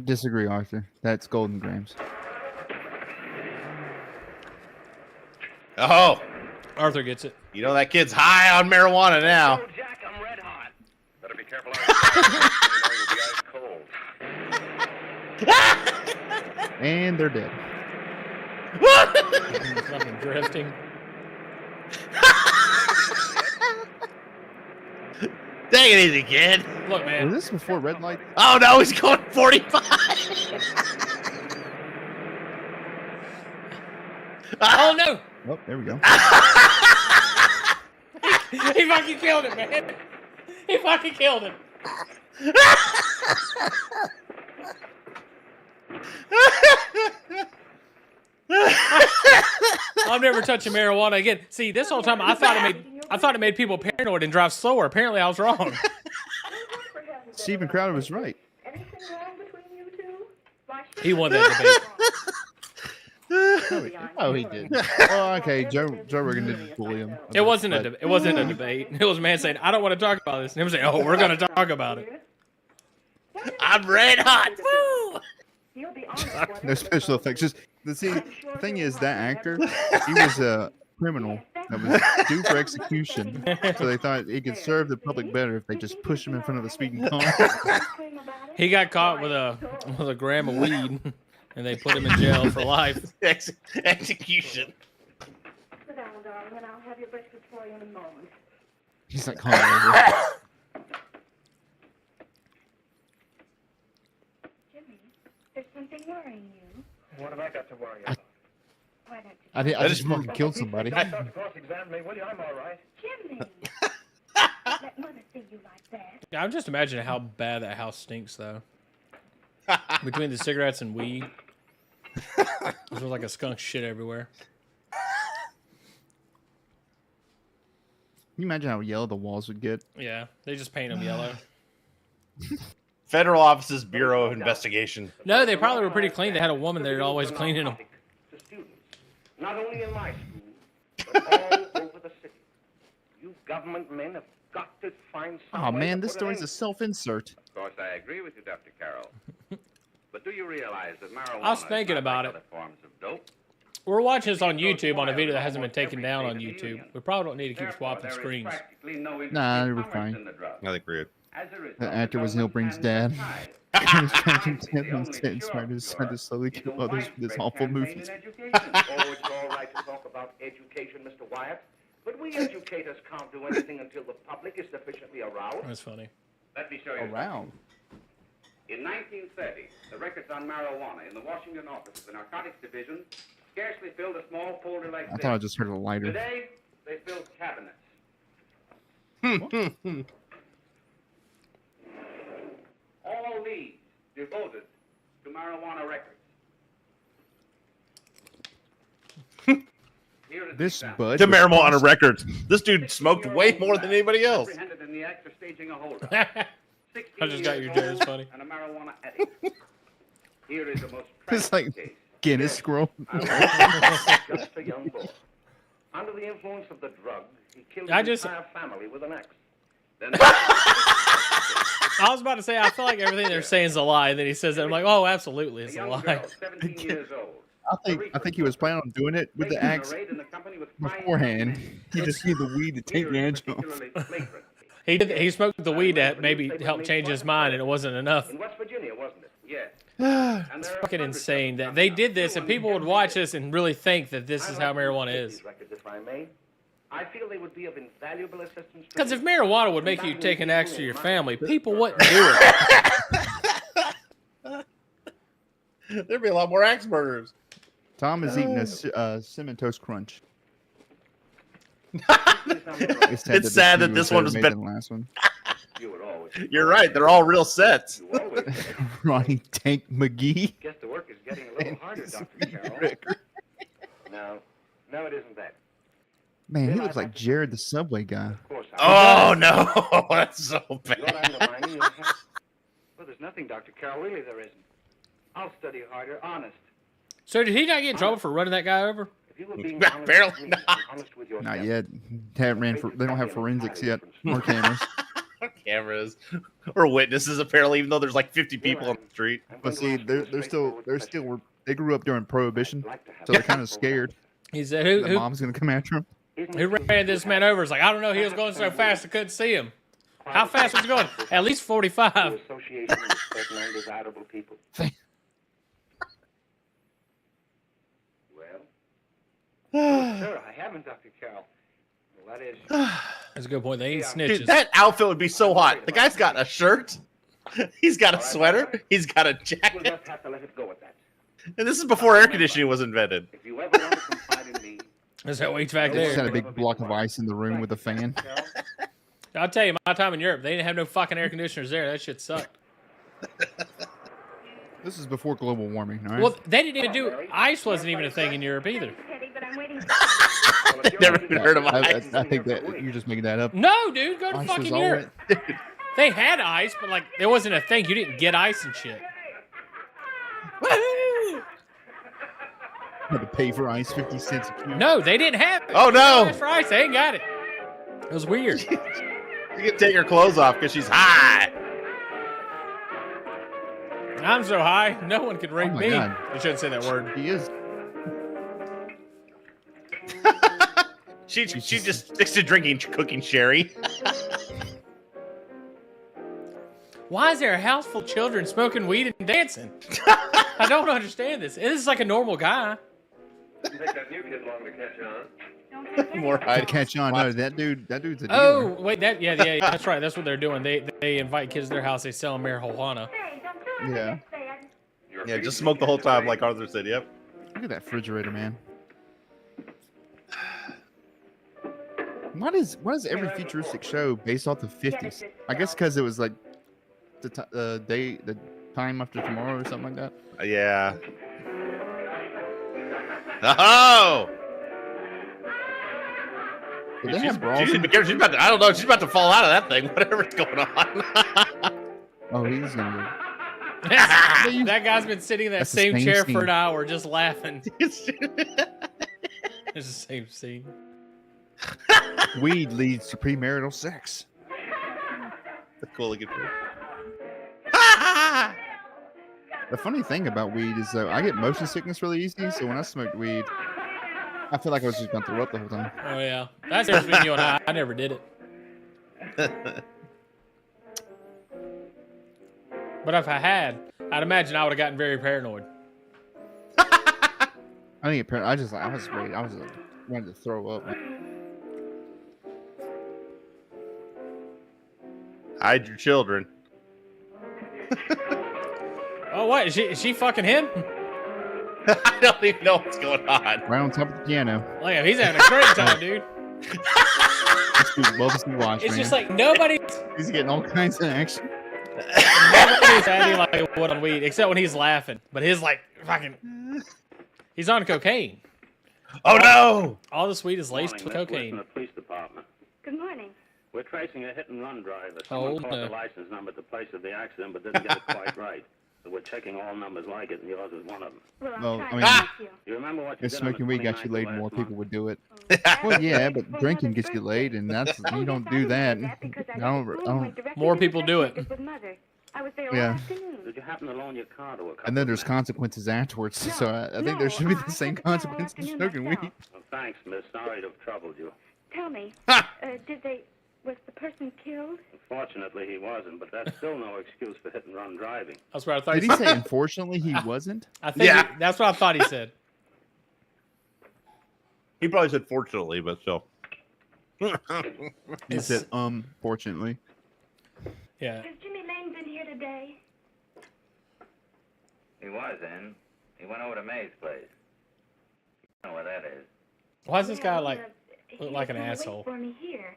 Disagree, Arthur. That's Golden Grams. Oh. Arthur gets it. You know that kid's high on marijuana now. Oh, Jack, I'm red hot. Better be careful out there. You know you'll be ice cold. And they're dead. Fucking drifting. Take it easy, kid. Look, Was man. this before red light? Oh no, he's going 45. Oh no! Oh, there we go. He fucking killed it, man. He fucking killed it. I'm never touching marijuana again. See, this whole time I thought it made people paranoid and drive slower. Apparently, I was wrong. Steven Crowder was right. Anything wrong between you two? Why should He won that debate. Oh, he did. Well, okay, Joe Rogan didn't bully him. It wasn't a debate. It was a man saying, "I don't want to talk about this," and him saying, "Oh, we're going to talk about it." I'm red hot. Woo! He'll be honest. No special effects. Just the thing is that actor, he was a criminal that was due for execution. So they thought he could serve the public better if they just pushed him in front of a speeding car. He got caught with a gram of weed, and they put him in jail for life. Execution. Sit down, darling, and I'll have your breakfast for you in a moment. He's like, over. Jimmy, there's something worrying you. What have I got to worry about? Why don't you I just fucking killed somebody. Don't cross-examine me, will you? I'm all right. Jimmy! Let mother see you like that. I'm just imagining how bad that house stinks, though. Between the cigarettes and weed, there's like a skunk shit everywhere. Can you imagine how yellow the walls would get? Yeah, they just paint them yellow. Federal Office's Bureau of Investigation. No, they probably were pretty clean. They had a woman there always cleaning them. To students, not only in my school, but all over the city. You government men have got to find some Oh way man, to this put an story's end a self-insert. Of course, I agree with you, Dr. Carroll. But do you realize that marijuana I was thinking is not about like it. other forms of dope? We're watching this on YouTube on a video that hasn't been taken down on YouTube. We probably don't need to keep Therefore, swapping there is screens. practically no Nah, interstate we're commerce fine. in the drug. I think we're good. As a result, The actor was Neil Breen's dad. He was trying to slowly kill others with his awful movies. Oh, it's all right to talk about education, Mr. Wyatt. But we educators can't do anything until the public is sufficiently aroused. That's funny. Let me show you. Around. In 1930, the records on marijuana in the Washington office of the Narcotics Division scarcely filled a small folder like I this. thought I just heard a lighter. Today, they filled cabinets. All these devoted to marijuana records. Here is This an example. bud. To was marijuana records. This dude smoked way more than anybody else. Apprehended in the act of staging a holdup. I just got your joke. It's funny. And a marijuana addict. Here is the most It's tragic like case. Guinness scroll. Just a young boy. Under the influence of the drug, he killed I his just- entire family with an axe. Then I was about to say, I feel like everything they're saying is a lie. And then he says that. I'm like, oh, absolutely, a it's a young lie. girl, 17 years old. I think he was planning on doing it with the facing a axe raid in the company with five beforehand. men. He just needed the weed to take Here the is edge off. particularly flagrant. He smoked the weed that maybe helped change his mind, and it wasn't enough. In West Virginia, wasn't it? Yes. And there are Fucking hundreds insane of that them they coming did up. this, and people would watch this and really think that this is how marijuana I'd like to is. take these records, if I may. I feel they would be of invaluable assistance to Because if you. marijuana would make you take an axe to your family, people wouldn't do it. There'd be a lot more axe murders. Tom is eating a cinnamon toast crunch. It's sad that this one was better better. than the last one. You would always. You're right. They're all real sets. You always. Ronnie Tank McGee. Guess the work is getting a little harder, Dr. Carroll. No, it isn't that. Man, he looks like Jared the Subway guy. Of course, Oh no, that's so You're bad. undermining your Well, there's nothing, Dr. Carroll. Really, there isn't. I'll study harder, honest. So did he not get in trouble for running that guy over? If you were being Apparently honest with me not. and honest with yourself, Not yet. They don't have forensics yet. Or cameras. Cameras or witnesses apparently, even though there's like 50 people on the street. I'm But going see, to ask you a they're straightforward still question. they grew up during Prohibition, I'd like to have so they're a kind of simple scared. He said, The who mom's gonna come after him. Isn't who it ran this man over? It's like, I don't know. He was going so fast I couldn't see him. How fast was he going? At least 45. association with certain undesirable people? Well, Sure, I haven't, Dr. Carroll. Well, that is. That's a good point. They ain't Dude, snitches. that outfit would be so hot. The guy's got a shirt, he's got a sweater, he's got a we'll jacket, just have to let it go at that. and this is before air conditioning was invented. If you ever want to confide in me, Is that HVAC They just had there? a big block of ice in the room with a fan. I'll tell you, my time in Europe, they didn't have no fucking air conditioners there. That shit sucked. This is before global warming, all right? Well, they didn't even do ice. Wasn't even a thing in Europe either. Teddy, but I'm waiting. Never even heard of I ice. think that you're just making that up. No, dude, go to Ice was fucking all Europe. wet. They had ice, but like it wasn't a thing. You didn't get ice and shit. Woohoo! Had to pay for ice 50 cents a cube. No, they didn't have it. Oh, no. For ice, they ain't got it. It was weird. You can take her clothes off because she's high. I'm so high, no one can rape Oh my me. God. You shouldn't say that word. He is. She just sticks to drinking, cooking sherry. Why is there a house full of children smoking weed and dancing? I don't understand this. This is like a normal guy. Didn't take that new kid long to catch on. More To high. catch on. No, that dude's a dealer. Oh, wait, yeah, that's right. That's what they're doing. They invite kids to their house. They sell them marijuana. Hey, don't do it. Yeah. Yeah, just smoke the whole time, like Arthur said. Yep. Look at that refrigerator, man. Why does every futuristic show based off the 50s? I guess because it was like the time after tomorrow or something like that. Yeah. Oh! Did they have brawls? She's about to, I don't know. She's about to fall out of that thing. Whatever's going on. Oh, he's gonna. That guy's been sitting in that That's the same same chair scene. for an hour just laughing. It's the same scene. Weed leads to premarital sex. That's cool looking. The funny thing about weed is I get motion sickness really easy. So when I smoke weed, I feel like I was just gonna throw up the whole time. Oh yeah, that's the difference between you and I. I never did it. But if I had, I'd imagine I would have gotten very paranoid. I didn't get paranoid. I was ready. I was wanted to throw up. Hide your children. Oh what? Is she fucking him? I don't even know what's going on. Right on top of the piano. Oh yeah, he's having a great time, dude. This dude loves to watch, It's man. just like nobody's He's getting all kinds of action. acting like what on weed, except when he's laughing. But his like fucking, he's on cocaine. Oh no! All this weed is laced with From cocaine. the police department. Good morning. We're tracing a hit-and-run driver. Oh, Someone caught no. the license number at the place of the accident, but didn't get it quite right. So we're checking all numbers like it, and yours is one of them. Well, I'm Well, trying I mean- to help you. You remember what you If did on the smoking weed got you 29th laid, of more last people month? would do it. Oh, Well, yeah, that's but for drinking Mother's gets you birthday. laid, and that's Oh, you yes, don't I do that. remember because I I don't. left I school, don't. went directly More to people the do it. with Mother. I was there all Yeah. afternoon. Did you happen to loan your car to a couple And then there's of men? consequences afterwards. So I think No, there should be I the same had the car all consequences for afternoon smoking weed. myself. Well, thanks, miss. Sorry to have troubled you. Tell me, was the person killed? Unfortunately, he wasn't, but that's still no excuse for hit-and-run driving. That's what I thought. Did He he said. say unfortunately he wasn't? I think Yeah. that's what I thought he said. He probably said fortunately, but still. He said fortunately. Yeah. Has Jimmy Lane been here today? He was in. He went over to May's place. You know where that is. Why is this guy like he look like was an gonna wait asshole? for me here.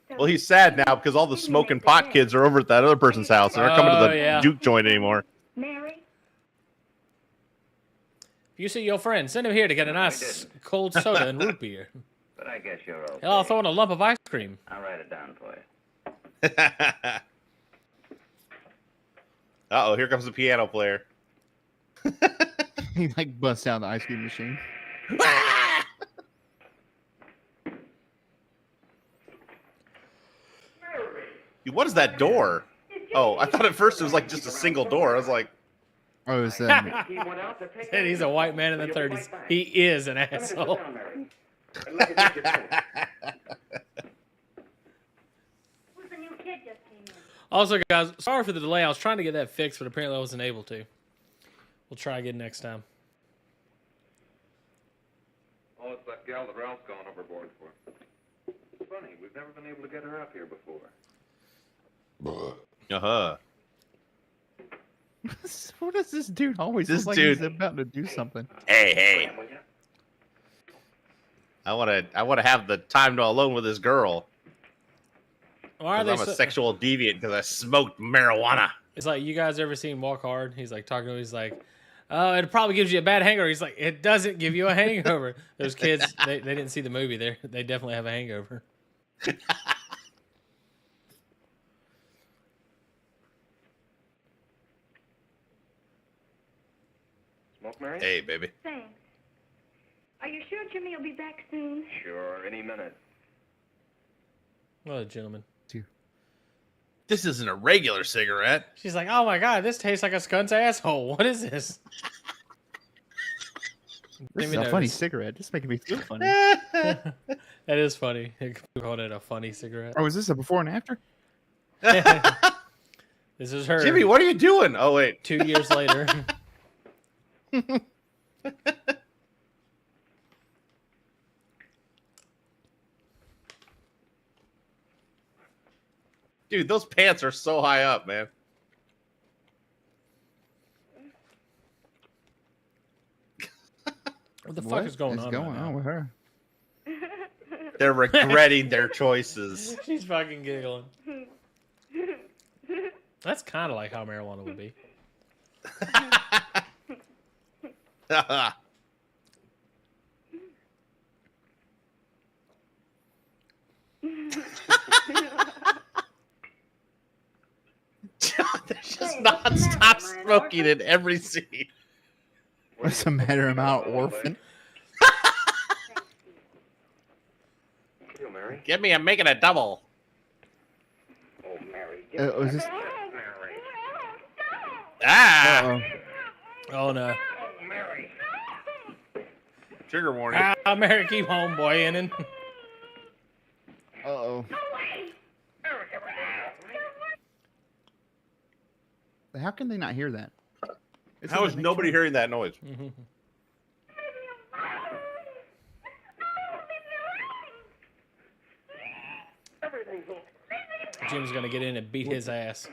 So Well, he's sad now because all the smoking pot kids are over at that other person's house. They're not coming to Oh, the yeah. juke joint anymore. Mary? If you see your friend, send him here to get a nice cold soda and root beer. But I guess you're okay. Hell, I'll throw in a lump of ice cream. I'll write it down for you. Uh-oh, here comes the piano player. He like busts out the ice cream machine. What is that door? Oh, I thought at first it was like just a single door. I was like, Oh, is that? He went out to take Said he's a white man in the 30s. He is an asshole. down, Mary. And let me get you finished. Who's the new kid just came in? Also, guys, sorry for the delay. I was trying to get that fixed, but apparently I wasn't able to. We'll try again next time. Oh, it's that gal that Ralph's gone overboard for. Funny, we've never been able to get her up here before. uh-huh. What does this dude always This look like dude- he's about to do something? Hey, hey. I want to have the time to alone with this girl. Why are they I'm a sexual deviant because I smoked marijuana. It's like, you guys ever seen Walk Hard? He's like talking to him. He's like, oh, it probably gives you a bad hangover. He's like, it doesn't give you a hangover. Those kids, they didn't see the movie. They definitely have a hangover. Smoke, Mary? Hey, baby. Thanks. Are you sure Jimmy will be back soon? Sure, any minute. What a gentleman. This isn't a regular cigarette. She's like, oh my God, this tastes like a skunk's asshole. What is this? This is a funny cigarette. This is making me feel funny. That is funny. You called it a funny cigarette. Oh, is this a before and after? This is her. Jimmy, what are you doing? Oh, wait. 2 years later. Dude, those pants are so high up, man. What the fuck is going on? Going on with her? They're regretting their choices. She's fucking giggling. That's kind of like how marijuana would be. There's just non-stop smoking in every scene. What's the matter about orphan? You, Mary? Give me a making a double. Oh, Mary. Is this? Mary. Ah! Uh-oh. Oh no. Oh, Mary. Trigger warning. Ah, Mary, keep homeboying and Uh-oh. How can they not hear that? How is nobody hearing that noise? Jim's gonna get in and beat his ass.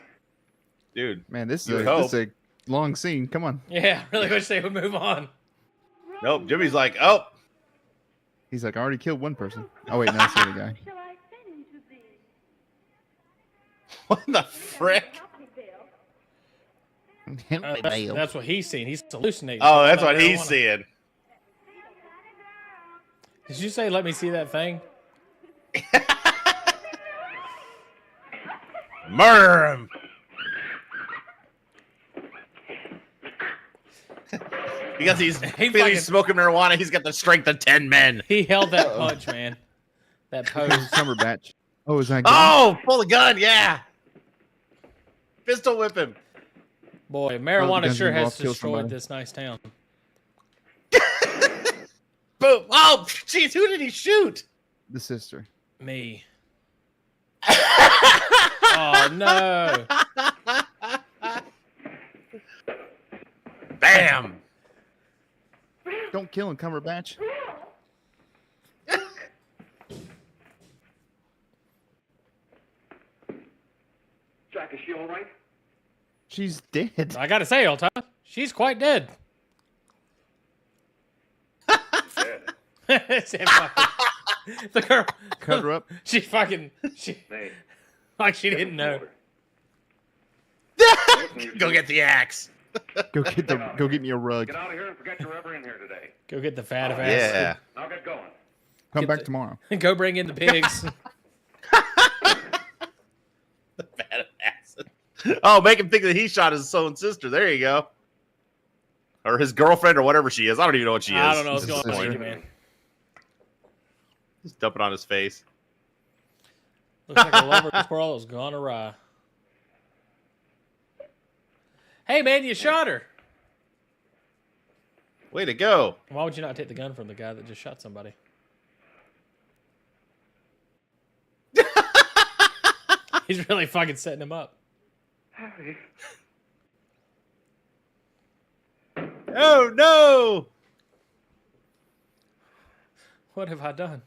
Dude. Man, this You is would a long scene. Come on. Yeah, I really wish they would move on. Nope. Jimmy's like, oh. He's like, I already killed one person. Oh, wait, no, that's the other guy. Shall I send him to thee? What the frick? That's what he's seeing. He's hallucinating. Oh, that's what Marijuana. he's seeing. Did you say, let me see that thing? Murder him. Because he's fucking- smoking marijuana, he's got the strength of 10 men. He held that punch, man. That pose. Cumberbatch. Oh, is that? Oh, pull the gun, yeah. Pistol whip him. Boy, marijuana guns sure has involved kill destroyed somebody. this nice town. Boom. Oh, jeez, who did he shoot? The sister. Me. Oh, no. Bam. Don't kill him, Cumberbatch. Jack, is she all right? She's dead. I gotta say, Alta, she's quite dead. Dead. The girl. Cut her up. She fucking. Hey. Like she didn't know. Go get the axe. Go get me a rug. Get out of here and forget you're ever in here today. Go get the fat of ass. Yeah. Now get going. Come Get back the- tomorrow. Go bring in the pigs. Oh, make him think that he shot his own sister. There you go. Or his girlfriend or whatever she is. I don't even know what she is. I don't know what's going on Sister. with you, man. Just dump it on his face. Looks like a lover's quarrel has gone awry. Hey, man, you shot her. Way to go. Why would you not take the gun from the guy that just shot somebody? He's really fucking setting him up. Harry. Oh, no. What have I done?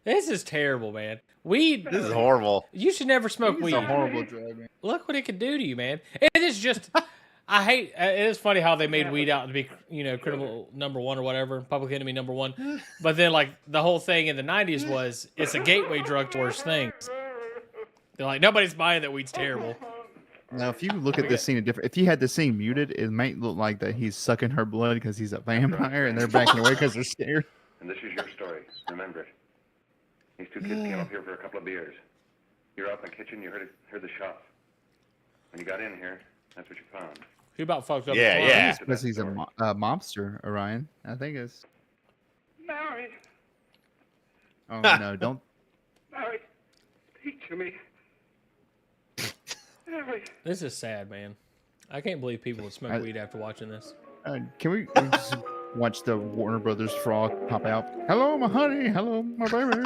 This is terrible, man. Weed. This is horrible. You should never smoke It's weed. a horrible drug, man. Look what it can do to you, man. And it's just I hate. It is funny how they made weed out to be, criminal number one or whatever, public enemy number one. But then, like, the whole thing in the '90s was it's a gateway drug to worse things. They're like, nobody's buying that weed's terrible. Now, if you look at this scene if you had the scene muted, it might look like that he's sucking her blood because he's a vampire, and they're backing away because they're scared. And this is your story. Remember it. These two kids came up here for a couple of beers. You're out in the kitchen. You heard the shot. When you got in here, that's what you found. He about fucked up. Yeah. Because he's a mobster, Orion. I think it's. Mary, Oh no! Don't. Mary, speak to me. Mary. This is sad, man. I can't believe people would smoke weed after watching this. Can we just watch the Warner Brothers frog pop out? Hello, my honey. Hello, my baby.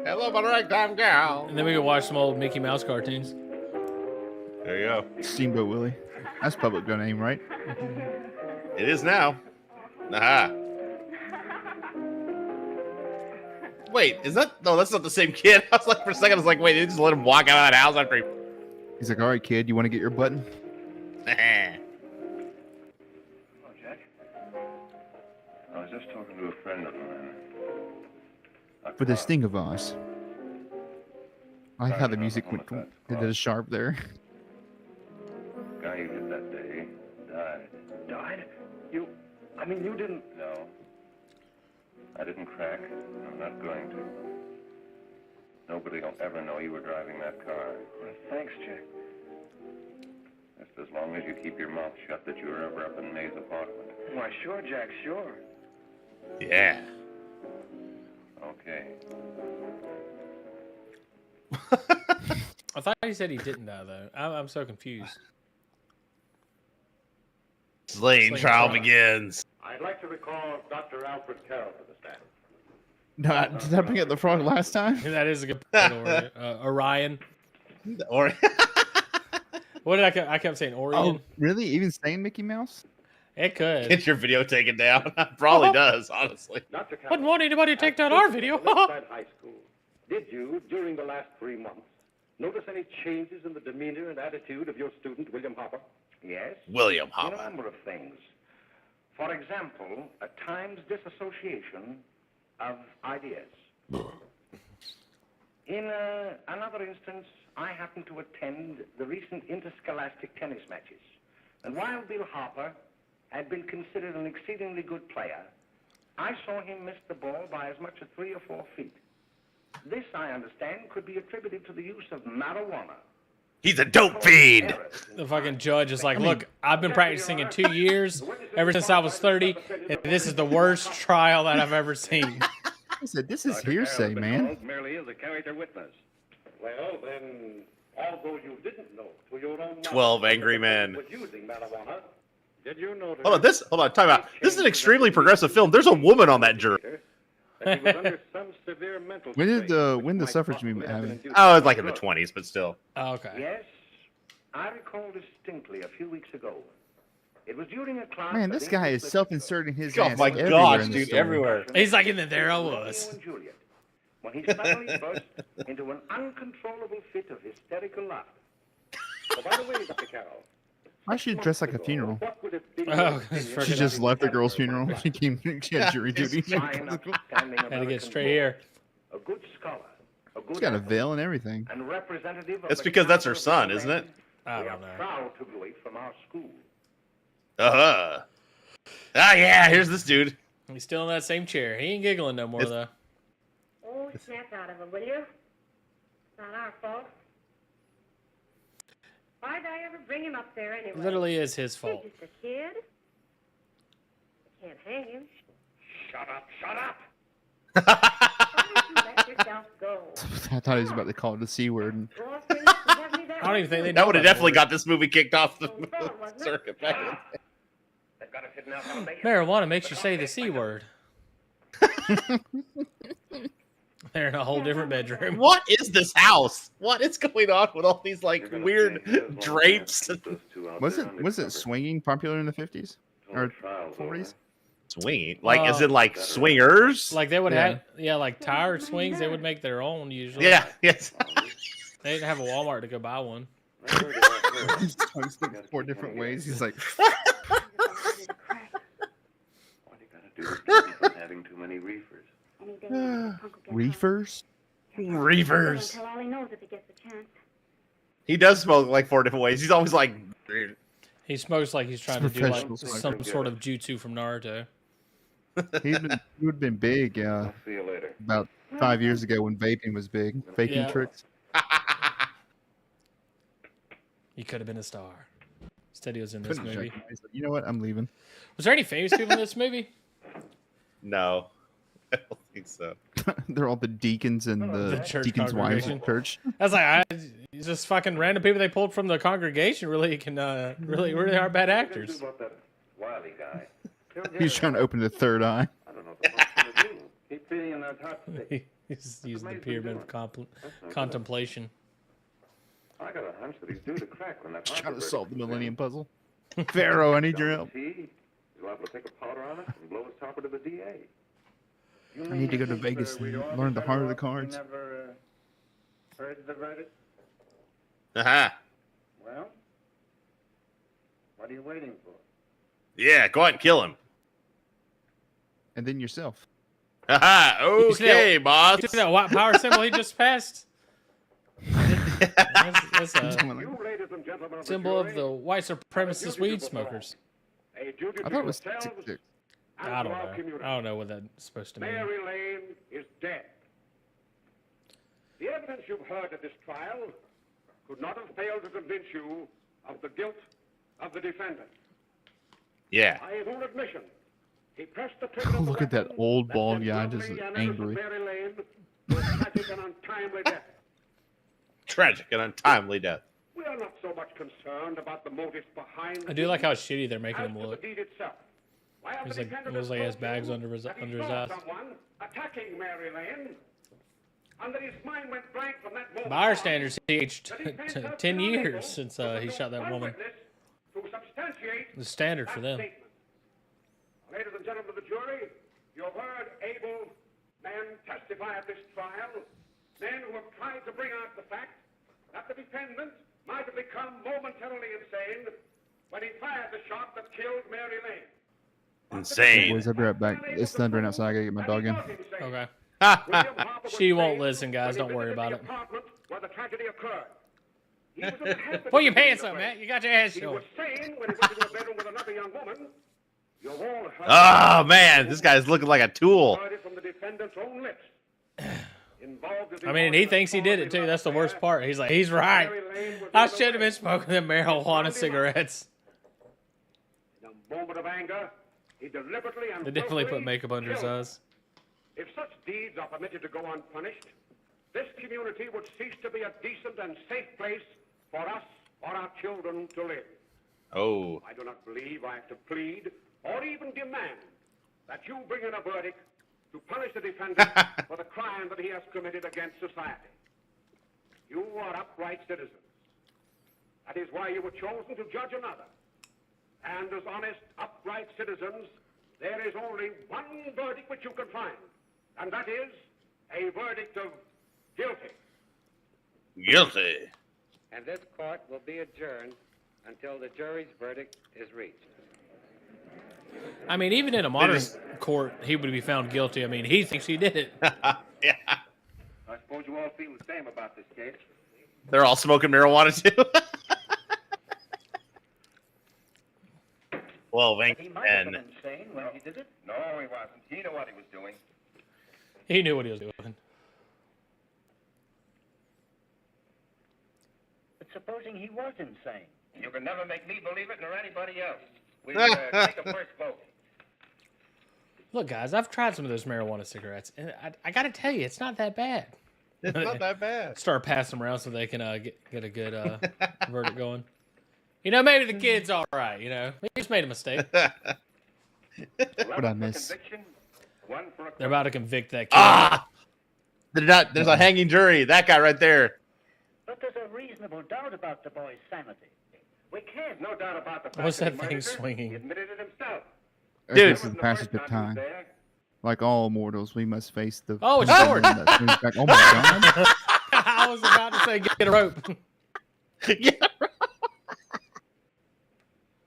Hello, my ragtime gal. And then we could watch some old Mickey Mouse cartoons. There you go. Steamboat Willie. That's public domain, right? It is now. Aha. Wait, is that? No, that's not the same kid. I was like, for a second, I was like, wait, they just let him walk out of that house after he. He's like, all right, kid, you want to get your button? Oh, Jack. I was just talking to a friend of mine. For this thing of ours. I like how the music went did a sharp there. The guy you hit that day died. Died? You didn't. No. I didn't crack. I'm not going to. Nobody will ever know you were driving that car. Well, thanks, Jack. Just as long as you keep your mouth shut that you were ever up in May's apartment. Why, sure, Jack, sure. Yeah. Okay. I thought he said he didn't die, though. I'm so confused. Slaying trial begins. I'd like to recall Dr. Alfred Carroll to the stand. No, did I bring up the frog last time? That is a good point, Orion. Or What did I kept saying? Orion? Oh, really? Even saying Mickey Mouse? It could. get your video taken down. Probably does, honestly. Dr. Carroll, Wouldn't want anybody to take down our video. Lakeside High School. Did you, during the last 3 months, notice any changes in the demeanor and attitude of your student, William Hopper? Yes? William In a Hopper. number of things. For example, at times disassociation of ideas. In another instance, I happened to attend the recent interscholastic tennis matches. And while Bill Hopper had been considered an exceedingly good player, I saw him miss the ball by as much as 3 or 4 feet. This, I understand, could be attributed to the use of marijuana. He's a dope fiend. The fucking judge is like, look, I've been practicing in 2 years, ever since I was 30, and this is the worst trial that I've ever seen. I said, this is hearsay, man. Merely as a character witness. Well, then, although you didn't know to your own 12 angry men. was using marijuana, did you notice Hold on, time out. This is an extremely progressive film. There's a woman on that jury. that he was under some severe mental When did strain when the which might suffrage possibly movement have been happen? induced Oh, it's by like in the drugs? 20s, but still. Okay. Yes, I recall distinctly a few weeks ago. It was during a class. Man, of this guy English is self-inserting his Oh ass my everywhere gosh, in the dude, story. everywhere. He's like, and then there I Romeo was. and Juliet, when he suddenly burst into an uncontrollable fit of hysterical laughter. Oh, by the way, Dr. Carroll, Why should dress like a funeral? what would have been Oh, your it's opinion freaking She just left the girl's funeral. She had jury duty. Fine, upstanding Had to American get straight boy, here. A good scholar, a good She's got a athlete, veil and everything. and representative of That's the because that's her caliber of son, the isn't man it? I we don't are know. proud to graduate from our school. Uh-huh. Ah, yeah, here's this dude. He's still in that same chair. He ain't giggling no more, though. Oh, snap out of him, will you? It's not our fault. Why'd I ever bring him up there anyway? It literally is his He's fault. just a kid. Can't hang him. Shut up, shut up! Why don't you let yourself go? I thought he was about to call it a C word. And Go off and have me that I don't even think they That know would have that definitely word. got this movie kicked off the wasn't it? circuit back in. They've got us hidden out on the Marijuana makes you say the C word. They're in a whole different bedroom. What is this house? What is going on with all these like weird drapes? wasn't swinging popular in the 50s or 40s? Swinging, like as in like swingers? Like they would Yeah. have, like tire swings. They would make their own usually. Yeah, yes. They didn't have a Walmart to go buy one. He smokes them 4 different ways. He's like, All you gotta do is keep him from having too many reefers. Any day now, Punk will get home. reefers? Reefers. He'll tell all he knows if he gets the chance. He does smoke like 4 different ways. He's always like, He smokes like he's trying to do like Professional some smoker. sort of jutsu from Naruto. He would have been big I'll see you later. about 5 years ago when vaping was big. Faking Yeah. tricks. He could have been a star. Instead, he was in this Couldn't movie. check him. He's like, you know what? I'm leaving. Was there any famous people in this movie? no. I don't think so. They're all the deacons and The the church deacons' wives in congregation. church. I was like, just fucking random people they pulled from the congregation really can really are bad actors. What are you gonna do about that Wiley guy? He's trying to open the third eye. I don't know what the fuck's gonna do. Keep feeding him that hot stick. He's using the pyramid of contemplation. I got a hunch that he's due to crack when that Trying to Harper solve the verdict Millennium comes Puzzle. Pharaoh, I need in. your help. He's liable to take a powder on us and blow his topper to the DA. I need to go to Vegas and learn the heart of the cards. Never heard the verdict? Aha. Well, what are you waiting for? Yeah, go ahead and kill him. And then yourself. Haha. You see that- Okay, boss. You see that white power symbol he just passed? That's a You, ladies and gentlemen of symbol the of the white supremacist weed smokers. a duty I to thought it was yourselves 666. and I to don't our know. community. I don't know what that's supposed to mean. Mary Lane is dead. The evidence you've heard at this trial could not have failed to convince you of the guilt of the defendant. Yeah. By his own admission, he pressed the trigger of the Look at that weapon old bald sent guy Lovely just and innocent angry. Mary Lane to a tragic and untimely death. Tragic and untimely death. We are not so much concerned about the motives behind. I do like how shitty they're making as him to the look. deed itself. Why have He's the like, defendant looks like he has told bags you under his that he eyes. saw someone attacking Mary Lane, and that his mind went blank from that moment By our on, standards, he aged that he felt 10 unable years since to he shot that one woman. witness to substantiate The standard that for them. statement. Ladies and gentlemen of the jury, you have heard able men testify at this trial, men who have tried to bring out the fact that the defendant might have become momentarily insane when he fired the shot that killed Mary Lane. Insane. Boys, I'll be right back. It's thundering outside. I gotta get my dog in. Okay. William Harper was She won't sane listen, guys. when he Don't worry visited about the it. apartment where the tragedy occurred. He was unhappy Pull to your be in pants the up, place. Matt. You got your ass He showing. was sane when he went into a bedroom with another young woman. You've all heard Oh, man. This guy's looking like a tool. heard it from the defendant's own lips. Involved in I mean, and he thinks he did it too. That's the worst part. He's like, he's right. I should have been smoking them marijuana cigarettes. In a moment of anger, he deliberately and They definitely willfully put makeup under his killed. eyes. If such deeds are permitted to go unpunished, this community would cease to be a decent and safe place for us or our children to live. Oh. I do not believe I have to plead or even demand that you bring in a verdict to punish the defendant for the crime that he has committed against society. You are upright citizens. That is why you were chosen to judge another. And as honest, upright citizens, there is only one verdict which you can find, and that is a verdict of guilty. Guilty. And this court will be adjourned until the jury's verdict is reached. I mean, even in a modern court, he would be found guilty. I mean, he thinks he did it. Yeah. I suppose you all feel the same about this case. They're all smoking marijuana, too. Well, He Vink might have and been insane when he did it. No, he wasn't. He knew what he was doing. He knew what he was doing. But supposing he was insane? You can never make me believe it nor anybody else. We take a first vote. Look, guys, I've tried some of those marijuana cigarettes, and I got to tell you, it's not that bad. it's not that bad. Start passing them around so they can get a good verdict going. You know, maybe the kid's all right. You know, he just made a mistake. What'd I miss? One for a They're about to convict that kid. Ah! There's a hanging jury. That guy right there. But there's a reasonable doubt about the boy's sanity. We can't. No doubt about the fact What's that he thing murdered her. swinging? He admitted it himself. Dude, Dude. this is the passage of time. Like all mortals, we must face the. Oh, it's pendulum George. that swings back. Oh my god! I was about to say, get a rope. Yeah.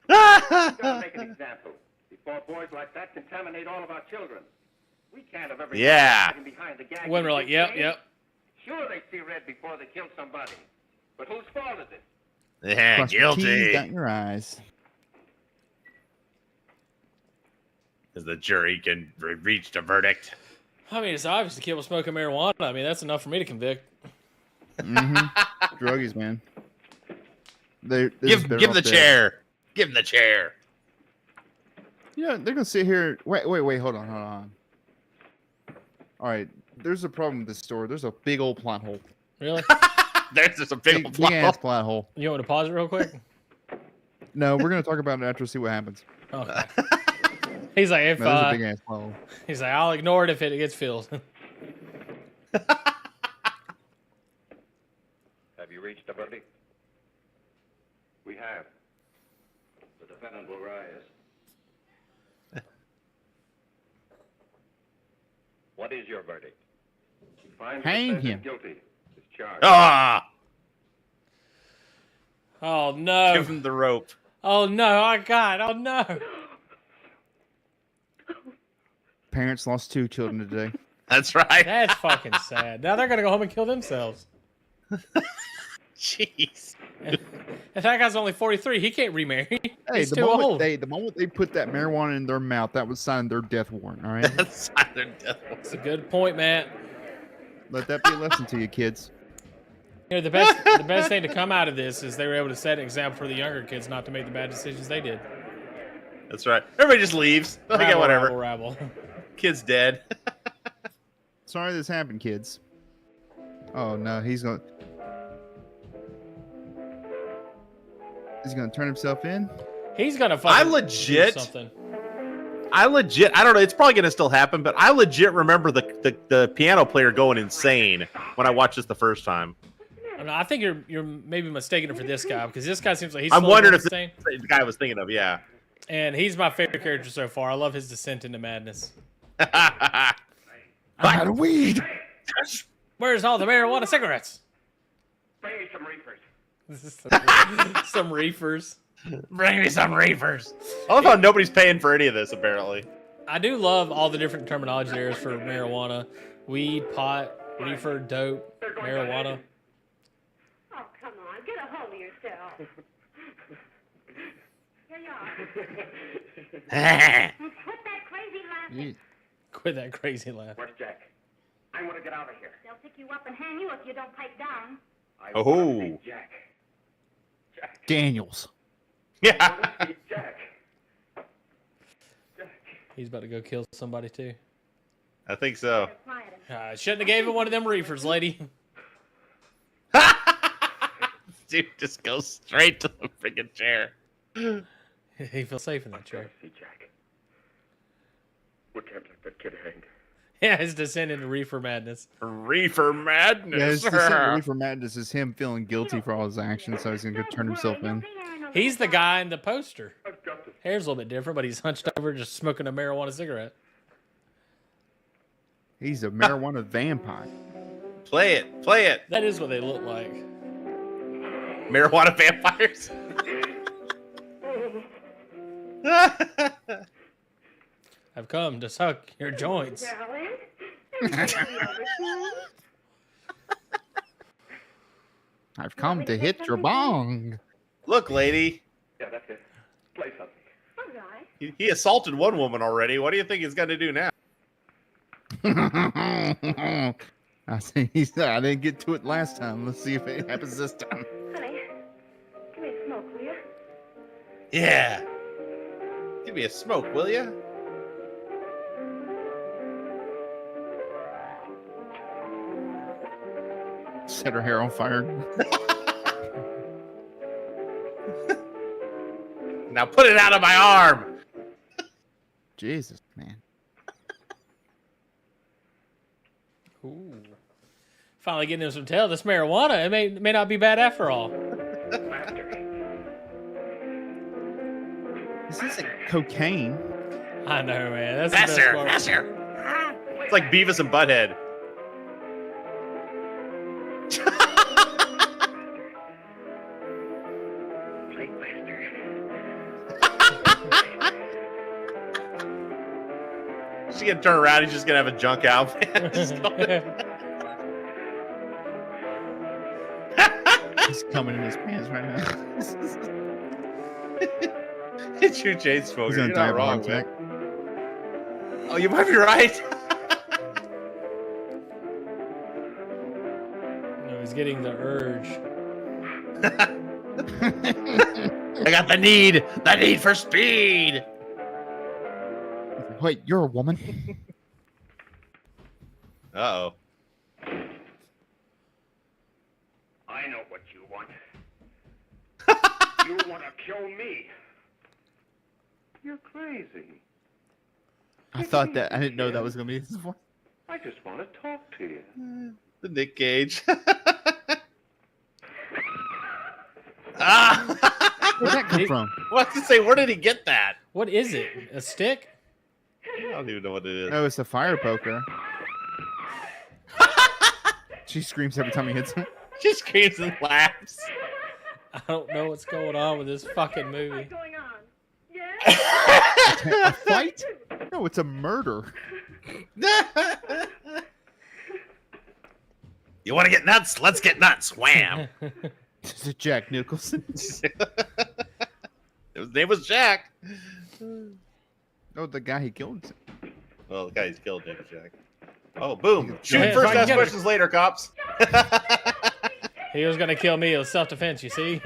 We've got to make an example before boys like that contaminate all of our children. We can't have every Yeah. hiding behind the gag. When we're like, yep, yep. Sure, they see red before they kill somebody, but whose fault is it? Yeah, Cross your T's, guilty. dot your eyes. Because the jury can reach a verdict. I mean, it's obvious the kid was smoking marijuana. I mean, that's enough for me to convict. Druggies, man. They're Give just better the off dead. chair. Give him the chair. Yeah, they're gonna sit here. Wait, hold on. All right, there's a problem with this story. There's a big old plot hole. Really? There's just a big Big ass plot hole. You want me to pause it real quick? No, we're gonna talk about it after see what happens. Okay. He's like, if No, there's a big ass plot hole. he's like, I'll ignore it if it gets filled. Have you reached a verdict? We have. The defendant will rise. What is your verdict? He finds Hang the defendant him. guilty. His charge. Ah! Oh no! Give him the rope. Oh no! Oh God! Oh no! Parents lost 2 children today. That's right. That's fucking sad. Now they're gonna go home and kill themselves. Jeez. And that guy's only 43. He can't remarry. Hey, He's the too old. moment they put that marijuana in their mouth, that was signing their death warrant. All right, That's That's a good point, Matt. let that be a lesson to you, kids. You know, the best thing to come out of this is they were able to set an example for the younger kids not to make the bad decisions they did. That's right. Everybody just leaves. Okay, Rabble, whatever. rabble, rabble. Kid's dead. Sorry this happened, kids. Oh no, he's gonna turn himself in. He's gonna fucking do something. I don't know, it's probably gonna still happen, but I legit remember the piano player going insane when I watched this the first time. I think you're maybe mistaking it for this guy because this guy seems like he's. I'm wondering if insane. this the guy I was thinking of, yeah. And he's my favorite character so far. I love his descent into madness. I had a weed. Where's all the marijuana cigarettes? Bring me some reefers. Some reefers. Bring me some reefers. I love how nobody's paying for any of this, apparently. I do love all the different terminology there is for marijuana. Weed, pot, reefer, dope, marijuana. Oh, come on. Get a hold of yourself. Here you are. Quit that crazy laughing. Quit that crazy laugh. Where's Jack? I want to get out of here. They'll pick you up and hang you if you don't pipe down. I Oh. want to see Jack. Daniels. Yeah. Jack. He's about to go kill somebody too. I think so. Shouldn't have gave him one of them reefers, lady. Dude just goes straight to the freaking chair. He feels safe in that chair. See Jack. We can't let that kid hang. Yeah, his descent into reefer madness. Reefer madness. Yeah, his descent for madness is him feeling guilty for all his actions, so he's gonna go turn himself in. He's the guy in the poster. Hair's a little bit different, but he's hunched over just smoking a marijuana cigarette. He's a marijuana vampire. Play it. Play it. That is what they look like. Marijuana vampires. I've come to suck your joints. I've come to hit your bong. Look, lady. Yeah, that's it. Play something. All right. He assaulted one woman already. What do you think he's going to do now? I see. I didn't get to it last time. Let's see if it happens this time. Honey, give me a smoke, will you? Yeah. Give me a smoke, will ya? Set her hair on fire. Now put it out of my arm. Jesus, man. Ooh. Finally getting him some tail. This marijuana, it may not be bad after all. This isn't cocaine. I know, man. That's the best part. It's like Beavis and Butthead. plate master. She's gonna turn around. He's just gonna have a junk outfit. He's coming in his pants right now. It's your chain smoker. He's gonna You're die not of a heart wrong, man. attack. Oh, you might be right. No, he's getting the urge. I got the need for speed. Wait, you're a woman? Uh-oh. I know what you want. You want to kill me. You're crazy. I thought that. I didn't know that was going to be his voice. I just want to talk to you. The Nick Cage. Ah! Where'd that come from? What to say? Where did he get that? What is it? A stick? I don't even know what it is. Oh, it's a fire poker. She screams every time he hits him. She screams and laughs. I don't know what's going on with this fucking movie. What's going on? Yeah? A fight? No, it's a murder. You want to get nuts? Let's get nuts. Wham. Is it Jack Nicholson? His name was Jack. Oh, the guy he killed. Well, the guy he's killed, name is Jack. Oh, boom. Shoot ahead, first, Frank, ask get it. questions later, cops. He was gonna kill me. It was self-defense, you see?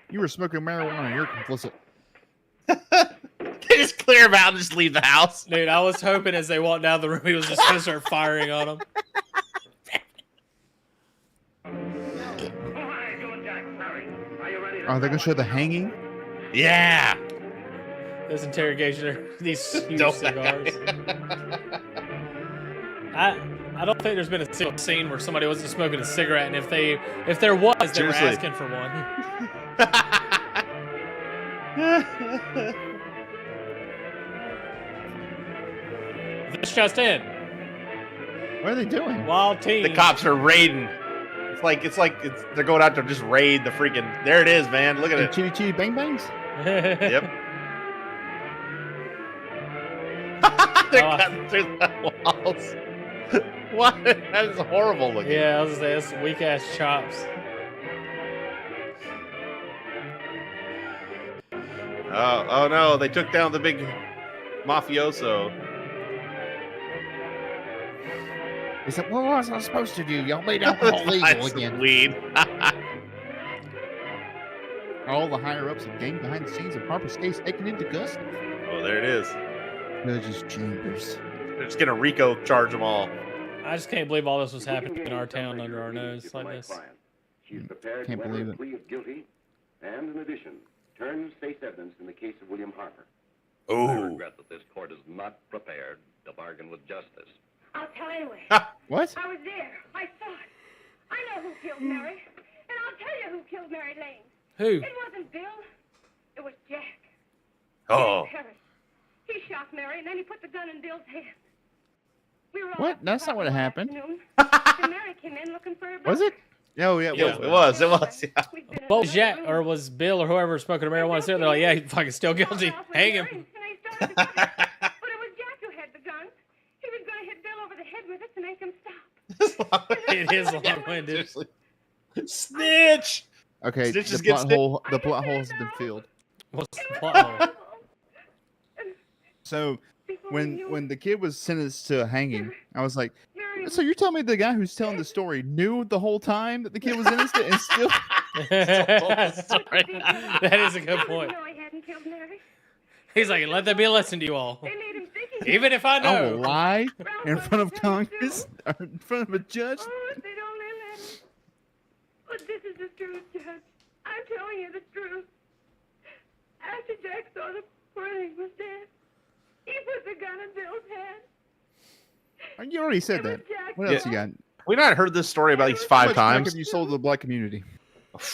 You were smoking marijuana. You're complicit. They just clear him out and just leave the house. Dude, I was hoping as they walked down the room, he was just gonna start firing on them. Are they going to show the hanging? Yeah. This interrogation are these huge Dope. cigars. I don't think there's been a single scene where somebody wasn't smoking a cigarette, and if there was, they were Seriously. asking for one. This just in. What are they doing? Wild team. The cops are raiding. It's like they're going out to just raid the freaking. There it is, man. Look at And it. chitty chitty bang bangs? Yep. They're cutting through the walls. What? That is horrible looking. Yeah, I was gonna say, that's weak ass chops. Oh no! They took down the big mafioso. He said, what was I supposed to do? Y'all made alcohol legal again. Weed. All the higher-ups of gang behind the scenes of Harper's case taken into custody. Oh, there it is. Judge's chambers. They're just gonna Rico charge them all. I just can't believe all this was happening in our town under our nose like this. She's prepared Can't to enter believe a it. plea of guilty, and in addition, turn state's evidence in the case of William Harper. I Oh. regret that this court is not prepared to bargain with justice. I'll tell anyway. What? I was there. I saw it. I know who killed Mary. And I'll tell you who killed Mary Lane. Who? It wasn't Bill. It was Jack. Oh. Jack Harris. He shot Mary, and then he put the gun in Bill's hand. We were all What? up at That's not what Harper happened. afternoon, and Mary came in looking for her brother. Was it? Oh, yeah, it Yeah. was. It was. Yeah. We'd been in What was another Jack, room. or was Bill, or whoever was smoking marijuana sitting there like, yeah, he's fucking still guilty. Hang him. And they started to fight. But it was Jack who had the gun. He was going to hit Bill over the head with it to make him stop. It is long-winded. Seriously. Snitch. Okay, Stitches the get plot stitched. hole. The plot hole has been filled. What's the plot hole? So Before when the kid was sentenced to hanging, I was like, so you're telling me the guy who's telling the story knew the whole time that the kid was innocent and still? That is a good point. No, he hadn't killed Mary. He's like, let that be a lesson to you all. They made him think he Even if I I will know. lie in front of Congress or in front of a judge. Oh, if they'd only let him. But this is the truth, Judge. I'm telling you the truth. After Jack saw the poor thing was dead, he put the gun in Bill's hand. You already said that. What else you got? We not heard this story about at least How 5 much crack times. have you sold to the black community? I got all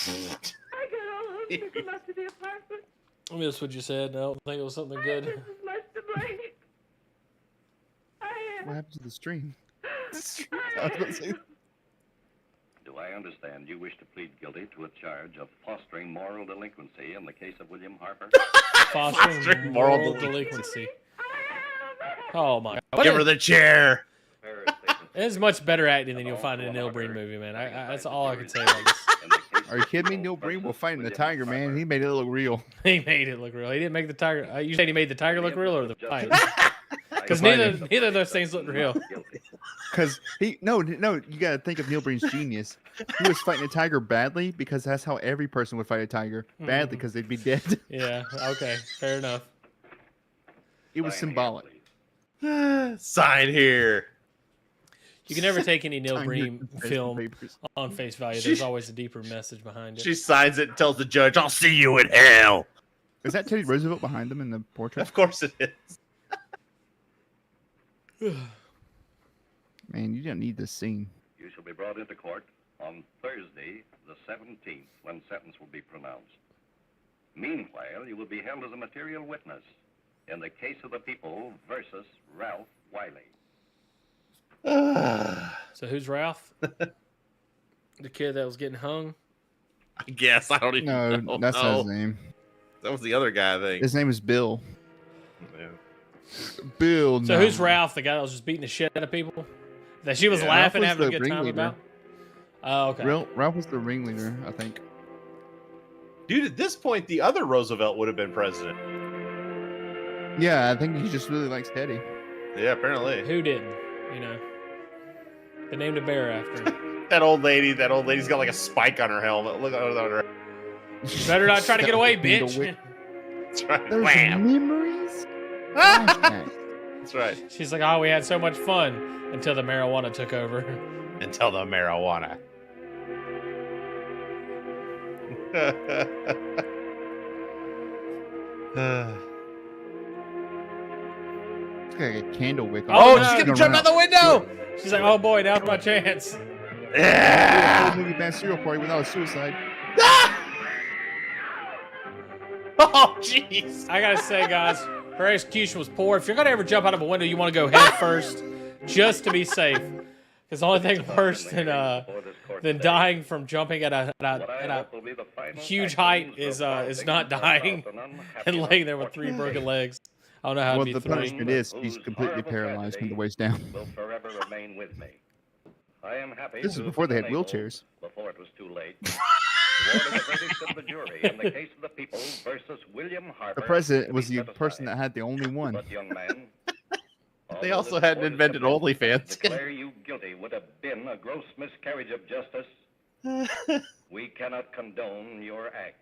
those to come up to the apartment. I miss what you said. I don't think it was something I good. just as much to blame. I am. What happened to the stream? I I was about to say, Do Do I understand you wish to plead guilty to a charge of fostering moral delinquency in the case of William Harper? Fostering moral delinquency. Oh my God. Give her the chair. It's much better acting than you'll find in a Neal Breen movie, man. That's all I can say about this. Are you kidding me? Neal Breen was fighting the tiger, man. He made it look real. He made it look real. He didn't make the tiger. You said he made the tiger look real or the fight? Because neither of those things look real. Because no, you got to think of Neal Breen's genius. He was fighting a tiger badly because that's how every person would fight a tiger badly because they'd be dead. Yeah. Okay. Fair enough. It was symbolic. Sign here. You can never take any Neal Sign Breen your film papers. on face value. There's always a deeper message behind it. She signs it and tells the judge, "I'll see you in hell." Is that Teddy Roosevelt behind them in the portrait? Of course it is. Man, you don't need this scene. You shall be brought into court on Thursday, the 17th, when sentence will be pronounced. Meanwhile, you will be held as a material witness in the case of the people versus Ralph Wiley. So who's Ralph? The kid that was getting hung? I guess. I don't even know. No, that's not his name. That was the other guy, I think. His name is Bill. Yeah. Bill. So who's Ralph? The guy that was just beating the shit out of people? That she was laughing, having a good time about? Oh, okay. Ralph was the ringleader, I think. Dude, at this point, the other Roosevelt would have been president. Yeah, I think he just really likes Teddy. Yeah, apparently. Who didn't? You know, they named a bear after him. That old lady's got like a spike on her helmet. Look at her. You better not try to get away, bitch. That's right. There's Wham. memories. That's right. She's like, oh, we had so much fun until the marijuana took over. Until the marijuana. It's got a candle wick. Oh, no. she's gonna jump out the window! She's like, oh boy, now's my chance. Yeah! Movie band serial party without a suicide. Oh, jeez. I gotta say, guys, her execution was poor. If you're gonna ever jump out of a window, you want to go head first, just to be safe. Because the only thing worse than dying from jumping at a huge height is not dying and laying there with 3 broken legs. I don't know how to be the 3. punishment is he's completely paralyzed from the waist down. Will forever remain with me. I am happy. This is before they had wheelchairs. Before it was too late. To order the verdict of the jury in the case of the people versus William Harper. The president was the person that had the only one. But young man, They also hadn't invented OnlyFans. declare you guilty would have been a gross miscarriage of justice. We cannot condone your acts.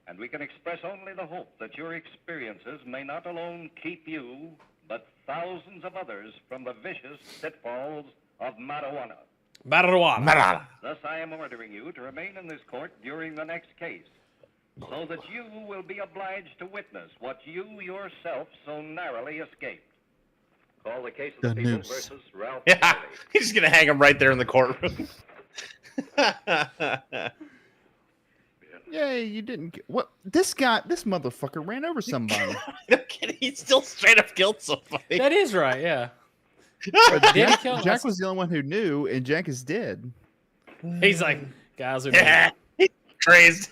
And we can express only the hope that your experiences may not alone keep you, but thousands of others from the vicious pitfalls of marijuana. Marijuana. Thus, I am ordering you to remain in this court during the next case, so that you will be obliged to witness what you yourself so narrowly escaped. Call the case of the people noose. versus Ralph Yeah, Wiley. he's just gonna hang him right there in the courtroom. Yay, you didn't get what this motherfucker ran over somebody. No kidding, he still straight up killed somebody. That is right, yeah. But Did he kill him? Jack was the only one who knew, and Jack is dead. He's like, guys, Yeah, he's crazed.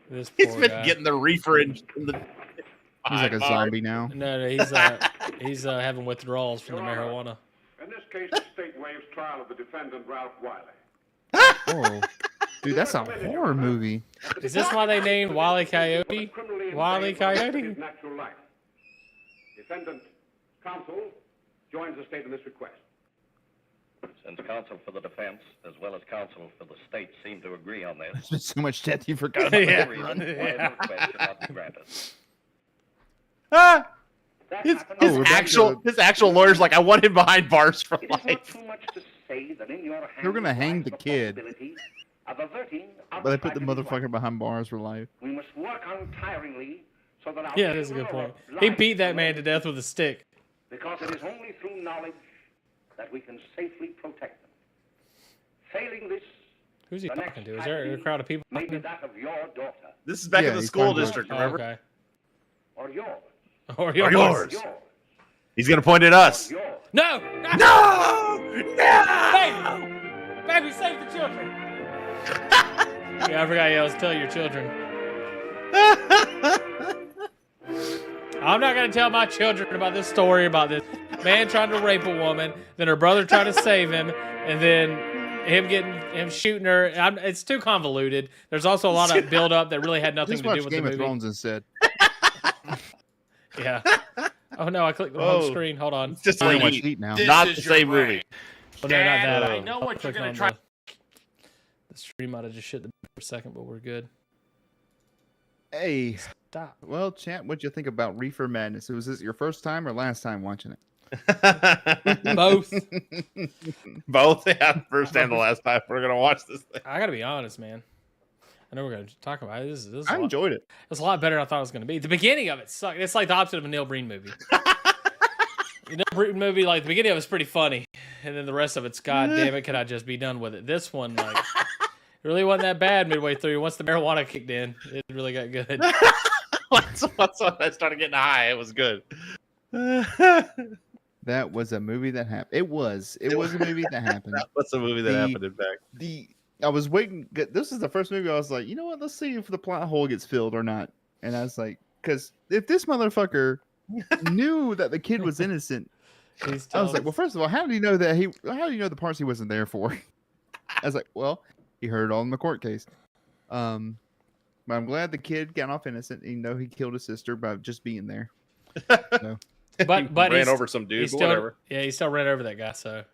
this He's poor been guy. getting the reefer in the. He's like a zombie now. No, he's having withdrawals from the marijuana. In this case, the state waives trial of the defendant, Ralph Wiley. Oh, dude, that's a horror movie. Is this why they named Wile E. Coyote? Wile E. Coyote? Natural life. Defendant counsel joins the state in this request. Since counsel for the defense, as well as counsel for the state, seem to agree on this, There's been so much death you forgot. Yeah. no reason why the request should not be granted. His actual lawyer's like, I want him behind bars for It is not life. too much to say that in your hands They were gonna hang the lies kid. possibility of averting But they put the outside motherfucker behind bars for life. We must work untiringly so that our Yeah, that's a good point. He beat that man to death with a stick. Because it is only through knowledge that we can safely protect them. Failing this, Who's he the talking next to? Is there a tragedy crowd of people? may be that of your daughter, This is back Yeah, in the he's school talking about- district, Oh, remember? okay. or yours, Or Or yours. yours. yours, He's gonna point at us. yours. No! No! No! Baby! Baby, save the children. Yeah, I forgot he yells, tell your children. I'm not going to tell my children about this story about this man trying to rape a woman, then her brother trying to save him, and then him shooting her. It's too convoluted. There's also a lot of build up that really had nothing Just to do watch with Game the of movie. Thrones instead. Yeah. Oh no, I clicked the wrong screen. Hold on. Just I like watch Heat now. not the same movie. Well, no, not that. I know what you're going to try. The stream might have just shit the bed for a second, but we're good. Hey. Stop. Well, chat, what'd you think about Reefer Madness? Was this your first time or last time watching it? Both. Both. Yeah, first and the last time we're gonna watch this thing. I gotta be honest, man. I know we're gonna talk about it. This I enjoyed it. It's a lot better than I thought it was gonna be. The beginning of it sucked. It's like the opposite of a Neil Breen movie. The Neil Breen movie, like the beginning of it's pretty funny, and then the rest of it's, God damn it, can I just be done with it? This one, like, it really wasn't that bad midway through. Once the marijuana kicked in, it really got good. Once I started getting high, it was good. That was a movie that happened. It was a movie that happened. What's the movie that happened, in fact? I was waiting. This is the first movie I was like, you know what? Let's see if the plot hole gets filled or not. And I was like, because if this motherfucker knew that the kid was innocent, I was like, well, first of all, how do you know that how do you know the parts he wasn't there for? I was like, well, he heard it all in the court case. But I'm glad the kid got off innocent, even though he killed his sister by just being there. So. But ran over some dude, but whatever. Yeah, he still ran over that guy. So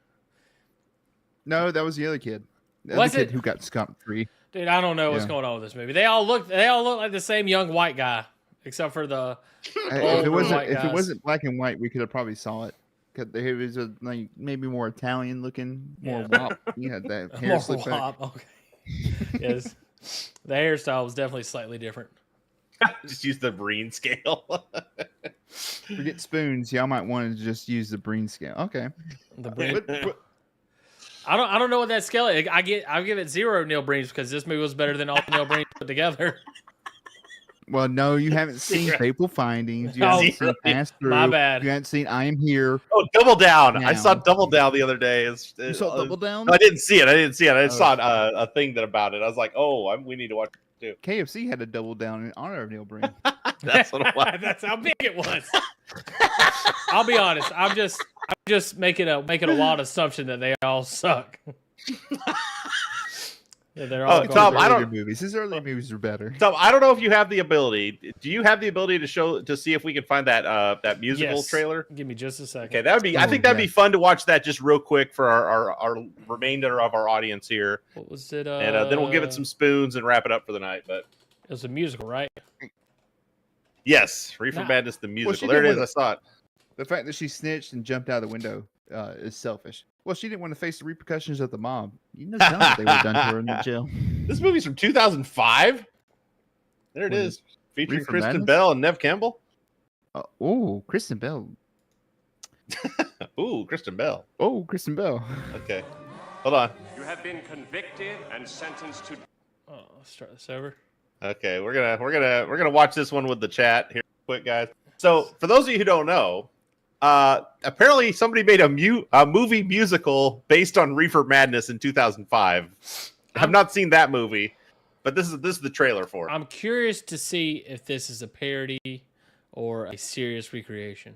no, that was the other kid. The Was other kid it? who got scot-free. dude, I don't know what's going on with this movie. They all look like the same young white guy, except for the If white it guys. wasn't black and white, we could have probably saw it. Cause it was like maybe more Italian looking, more wop. You had that hair more slick back. wop. Okay. Yes, the hairstyle was definitely slightly different. Just use the Breen scale. Forget spoons. Y'all might want to just use the Breen scale. Okay. The Breen. I don't know what that scale is. I'll give it 0 Neil Breens because this movie was better than all Neil Breens put together. Well, no, you haven't seen Fateful Findings. You Oh, haven't seen Pass Through. my bad. You haven't seen I Am Here. Oh, Double Down! I Now. saw Double Down the other day. You saw Double Down? No, I didn't see it. I just saw a thing about it. I was like, oh, we need to watch it too. KFC had a Double Down in honor of Neil Breen. That's what it was. That's how big it was. I'll be honest. I'm just making a wild assumption that they all suck. Yeah, they're all Tom, I don't. Movies. His early movies are better. Tom, I don't know if you have the ability. Do you have the ability to see if we can find that musical Yes. trailer? Give me just a second. Okay, that would be. I think that'd be fun to watch that just real quick for our remainder of our audience here. What was it? And then we'll give it some spoons and wrap it up for the night. But It was a musical, right? yes, Reefer Madness the musical. she There it did is. I with- saw it. The fact that she snitched and jumped out the window is selfish. Well, she didn't want to face the repercussions of the mob. You know what they would have done to her in the jail. This movie's from 2005. There it What is, featuring Reefer Kristen Madness? Bell and Nev Campbell. Oh, Kristen Bell. Ooh, Kristen Bell. Oh, Kristen Bell. Okay, hold on. You have been convicted and sentenced to. Oh, let's start this over. Okay, we're gonna watch this one with the chat here, quick, guys. So, for those of you who don't know, apparently somebody made a movie musical based on Reefer Madness in 2005. I've not seen that movie, but this is the trailer for it. I'm curious to see if this is a parody or a serious recreation.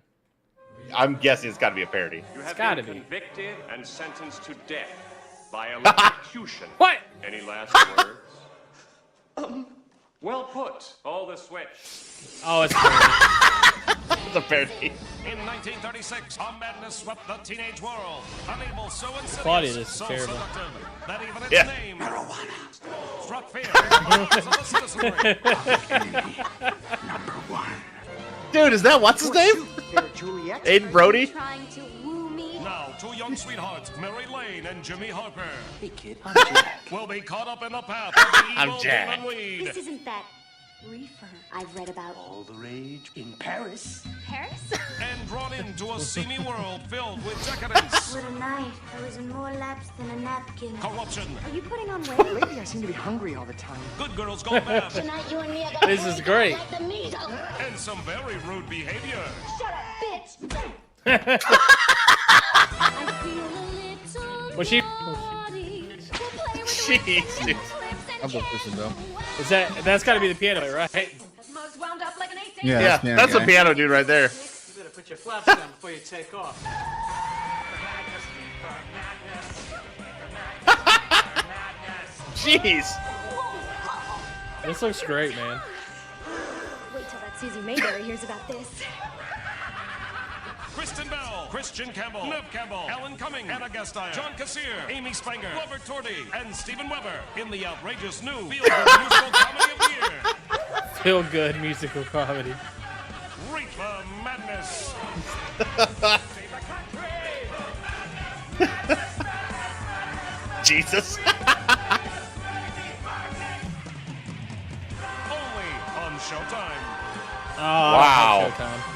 I'm guessing it's got to be a parody. You have gotta been be. convicted and sentenced to death by electrocution. What? Any last words? Well put. All the switch. Oh, it's a parody. It's a parody. In 1936, Tom Madness swept the teenage world. Unable, so insidious, Claudia, this is so terrible. seductive, that even its Yeah. name, marijuana, struck fear in the hearts of the citizenry. Dude, is that what's his name? Aiden Brody? Trying to woo me? Now, two young sweethearts, Mary Lane and Jimmy Harper, Hey kid, I'm Jack. will be caught up in the path of the I'm evil Jack. demon weed. This isn't that reefer I've read about. All the rage in Paris. Paris? And drawn into a seamy world filled with decadence, What a night. I was in more laps than a napkin. corruption, Are you putting on weight? Lately, I seem to be hungry all the time. good girls go bad, Tonight you and me are This is great. like the measles. and some very rude behavior. Shut up, bitch. I feel a little Was she? naughty. Jeez, dude. I love Kristen Bell. That's got to be the piano, right? Yeah, that's a piano dude right there. You better put your flaps down before you take off. Jeez. This looks great, man. Wait till that Susie Mayberry hears about this. Kristen Bell, Christian Campbell, Liv Campbell, Alan Cumming, Anna Gasteyer, John Kassir, Amy Spanger, Robert Tordy, and Stephen Weber in the outrageous new feel-good musical comedy of the year. Feel good musical comedy. Reefer Madness. Jesus. Only on Showtime. Wow. Showtime.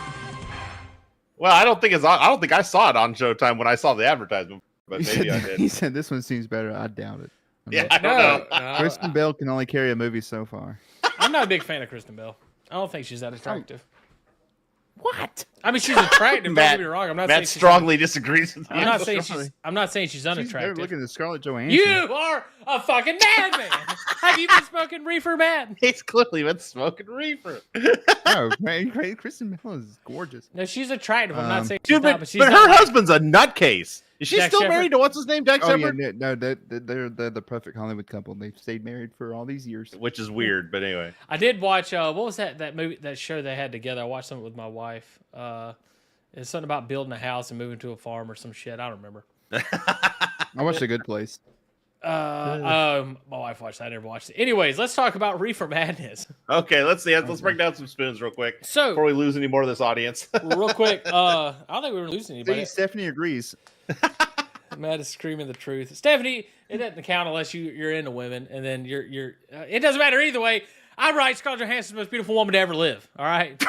Well, I don't think I saw it on Showtime when I saw the advertisement, but maybe I did. He said this one seems better. I doubt it. Yeah, I don't know. Kristen Bell can only carry a movie so far. I'm not a big fan of Kristen Bell. I don't think she's that attractive. What? I mean, she's attractive. Don't get me wrong. I'm not saying Matt she's strongly disagrees with you. I'm not saying she's She's unattractive. better looking than Scarlett Johansson. You are a fucking madman. Have you been smoking reefer, Matt? He's clearly been smoking reefer. No, man, Kristen Bell is gorgeous. No, she's attractive. I'm not saying she's Dude, not, but she's but not her like- husband's a nutcase. Is she Dax still Shepard? married to what's his name, Dax Oh yeah, Shepard? no, they're the perfect Hollywood couple. They've stayed married for all these years. Which is weird, but anyway. I did watch. What was that movie? That show they had together. I watched something with my wife. It's something about building a house and moving to a farm or some shit. I don't remember. I watched A Good Place. My wife watched that. I never watched it. Anyways, let's talk about Reefer Madness. Okay, let's see. Let's break down some spoons real quick. So before we lose any more of this audience. real quick, I don't think we were losing anybody. See, Stephanie agrees. Matt is screaming the truth. Stephanie, it doesn't count unless you're into women, and then you're. It doesn't matter either way. I'm right. Scarlett Johansson's the most beautiful woman to ever live. All right.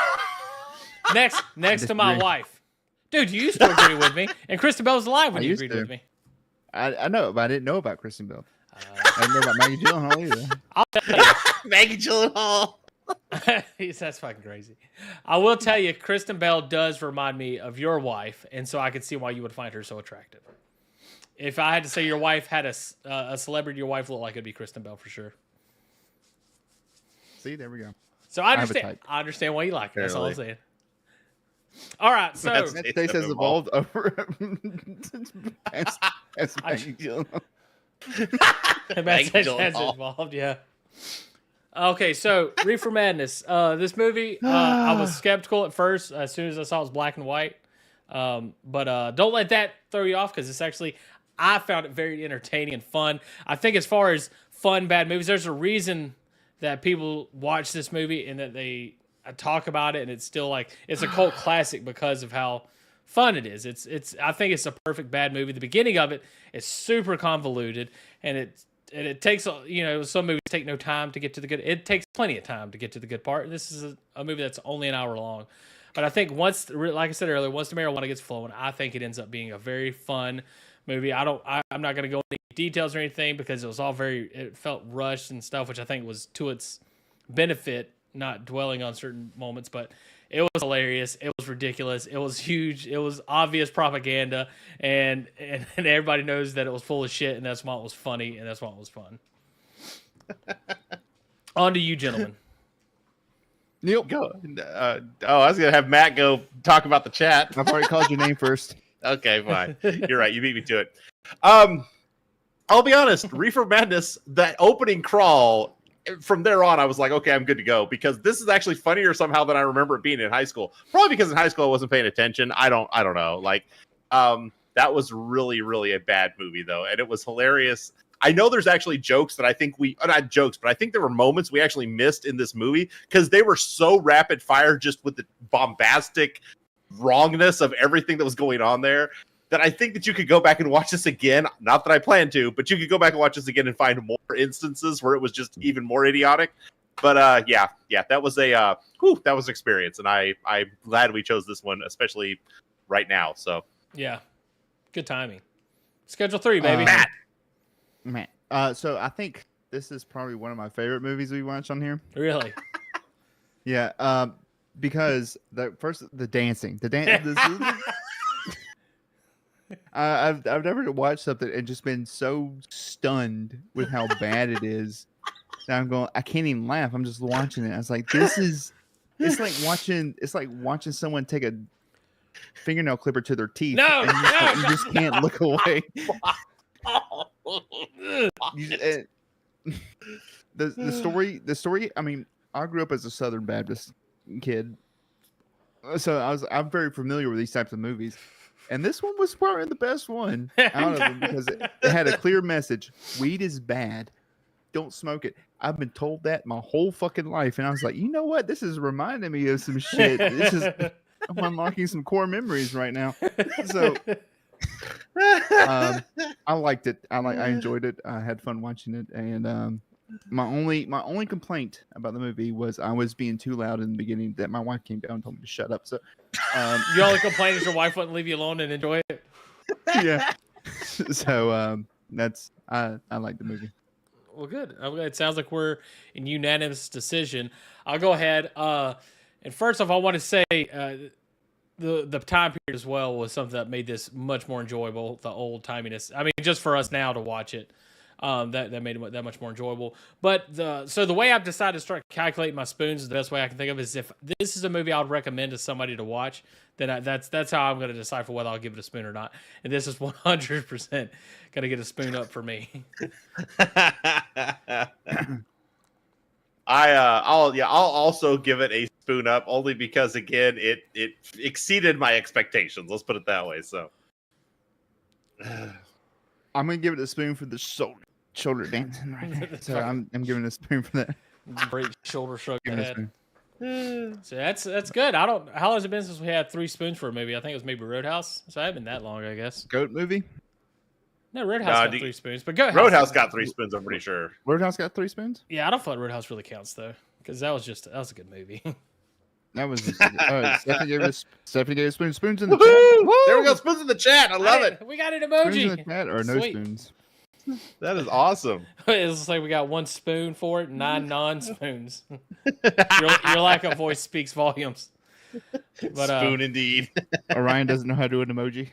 next to my wife. Dude, you used to agree with me, and Kristen Bell's alive when you agreed with me. I know, but I didn't know about Kristen Bell. I didn't know about Maggie Gyllenhaal either. I'll tell you. Maggie Gyllenhaal. That's fucking crazy. I will tell you, Kristen Bell does remind me of your wife, and so I could see why you would find her so attractive. If I had to say your wife had a celebrity your wife looked like, it'd be Kristen Bell for sure. See, there we go. So I understand why you like her. That's all I'm saying. All right, so that taste has evolved over as Maggie Gyllenhaal. Maggie has evolved, yeah. Okay, so Reefer Madness. This movie, I was skeptical at first. As soon as I saw it was black and white, but don't let that throw you off because it's actually I found it very entertaining and fun. I think as far as fun bad movies, there's a reason that people watch this movie and that they talk about it, and it's still like it's a cult classic because of how fun it is. It's I think it's a perfect bad movie. The beginning of it is super convoluted, and it takes some movies take no time to get to the good. It takes plenty of time to get to the good part. This is a movie that's only an hour long, but I think once, like I said earlier, once the marijuana gets flowing, I think it ends up being a very fun movie. I'm not going to go into details or anything because it felt rushed and stuff, which I think was to its benefit. Not dwelling on certain moments, but it was hilarious. It was ridiculous. It was huge. It was obvious propaganda, and everybody knows that it was full of shit, and that's why it was funny, and that's why it was fun. On to you, gentlemen. Neil, go. I was gonna have Matt go talk about the chat. I've already called your name first. Okay, fine. You're right. You beat me to it. I'll be honest. Reefer Madness, that opening crawl. From there on, I was like, okay, I'm good to go because this is actually funnier somehow than I remember it being in high school. Probably because in high school I wasn't paying attention. I don't know. Like, that was really, really a bad movie though, and it was hilarious. I know there's actually jokes that I think not jokes, but I think there were moments we actually missed in this movie because they were so rapid fire, just with the bombastic wrongness of everything that was going on there. That I think that you could go back and watch this again. Not that I plan to, but you could go back and watch this again and find more instances where it was just even more idiotic. But yeah, that was that was an experience, and I'm glad we chose this one, especially right now. So yeah, good timing. Schedule 3, baby. Matt. So I think this is probably one of my favorite movies we watched on here. Really? Yeah. Because the dancing, I've never watched something and just been so stunned with how bad it is. That I'm going. I can't even laugh. I'm just watching it. I was like, this is. It's like watching someone take a fingernail clipper to their teeth. No, and you just can't look away. The story. I mean, I grew up as a Southern Baptist kid, so I'm very familiar with these types of movies. And this one was probably the best one out of them because it had a clear message: weed is bad. Don't smoke it. I've been told that my whole fucking life, and I was like, you know what? This is reminding me of some shit. I'm unlocking some core memories right now. So I liked it. I enjoyed it. I had fun watching it, and my only complaint about the movie was I was being too loud in the beginning. That my wife came down and told me to shut up. So your only complaint is your wife wouldn't leave you alone and enjoy it. Yeah. So that's I like the movie. Well, good. It sounds like we're in unanimous decision. I'll go ahead. And first off, I want to say the time period as well was something that made this much more enjoyable. The old timiness. I mean, just for us now to watch it, that made it that much more enjoyable. But the way I've decided to start calculating my spoons is the best way I can think of is if this is a movie I would recommend to somebody to watch, then that's how I'm going to decipher whether I'll give it a spoon or not. And this is 100% going to get a spoon up for me. I'll also give it a spoon up only because again it exceeded my expectations. Let's put it that way. So I'm gonna give it a spoon for the shoulder dancing right there. So I'm giving it a spoon for that. Great shoulder shrug. So that's good. How long has it been since we had 3 spoons for a movie? I think it was maybe Roadhouse. So it hasn't been that long, I guess. Goat movie? No, Roadhouse got 3 spoons, but go ahead. Roadhouse got 3 spoons. I'm pretty sure. Roadhouse got 3 spoons? Yeah, I don't feel like Roadhouse really counts though, because that was a good movie. That was Stephanie gave us spoons in the Woo-hoo! chat. Woo! There we go, spoons in the chat. I love it. We got an Spoons emoji. in the chat or no Sweet. spoons? That is awesome. It's like we got 1 spoon for it, 9 non-spoons. your lack of voice speaks volumes. But, spoon indeed. Orion doesn't know how to do an emoji.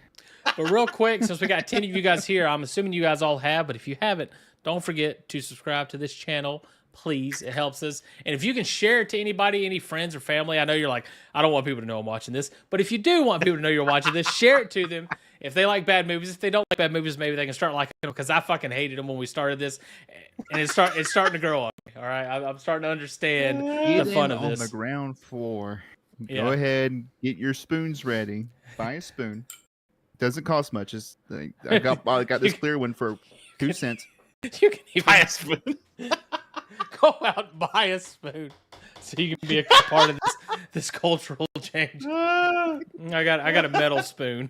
But real quick, since we got 10 of you guys here, I'm assuming you guys all have, but if you haven't, don't forget to subscribe to this channel. Please, it helps us. And if you can share it to anybody, any friends or family, I know you're like, I don't want people to know I'm watching this. But if you do want people to know you're watching this, share it to them. If they like bad movies, if they don't like bad movies, maybe they can start liking them, because I fucking hated them when we started this. And it's starting to grow on me, all right? I'm starting to understand the fun of this. On the ground floor. Yeah. Go ahead and get your spoons ready. Buy a spoon. Doesn't cost much. It's like, I got this clear one for 2 cents. You can even buy a spoon. Go out and buy a spoon so you can be a part of this cultural change. I got a metal spoon.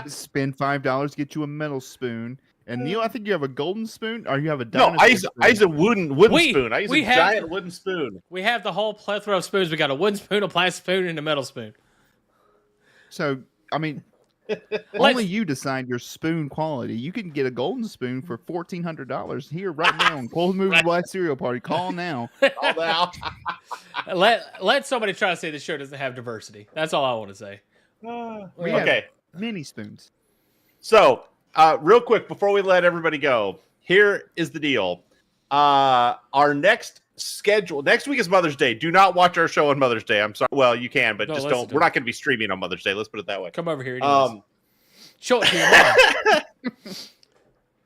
Spend $5, get you a metal spoon. And Neil, I think you have a golden spoon, or you have a No, dinosaur I use a wooden spoon. I use a have- giant wooden spoon. We have the whole plethora of spoons. We got a wooden spoon, a plastic spoon, and a metal spoon. So, I mean, only you decide your spoon quality. You can get a golden spoon for $1,400 here right now on Cold Movie Black Cereal Party. Call now. Call now. Let somebody try to say the show doesn't have diversity. That's all I want to say. We have mini spoons. So, real quick before we let everybody go, here is the deal. Our next week is Mother's Day. Do not watch our show on Mother's Day. I'm sorry. Well, you can, but just don't. We're not going to be streaming on Mother's Day. Let's put it that way. Come over here. Show it to your mom.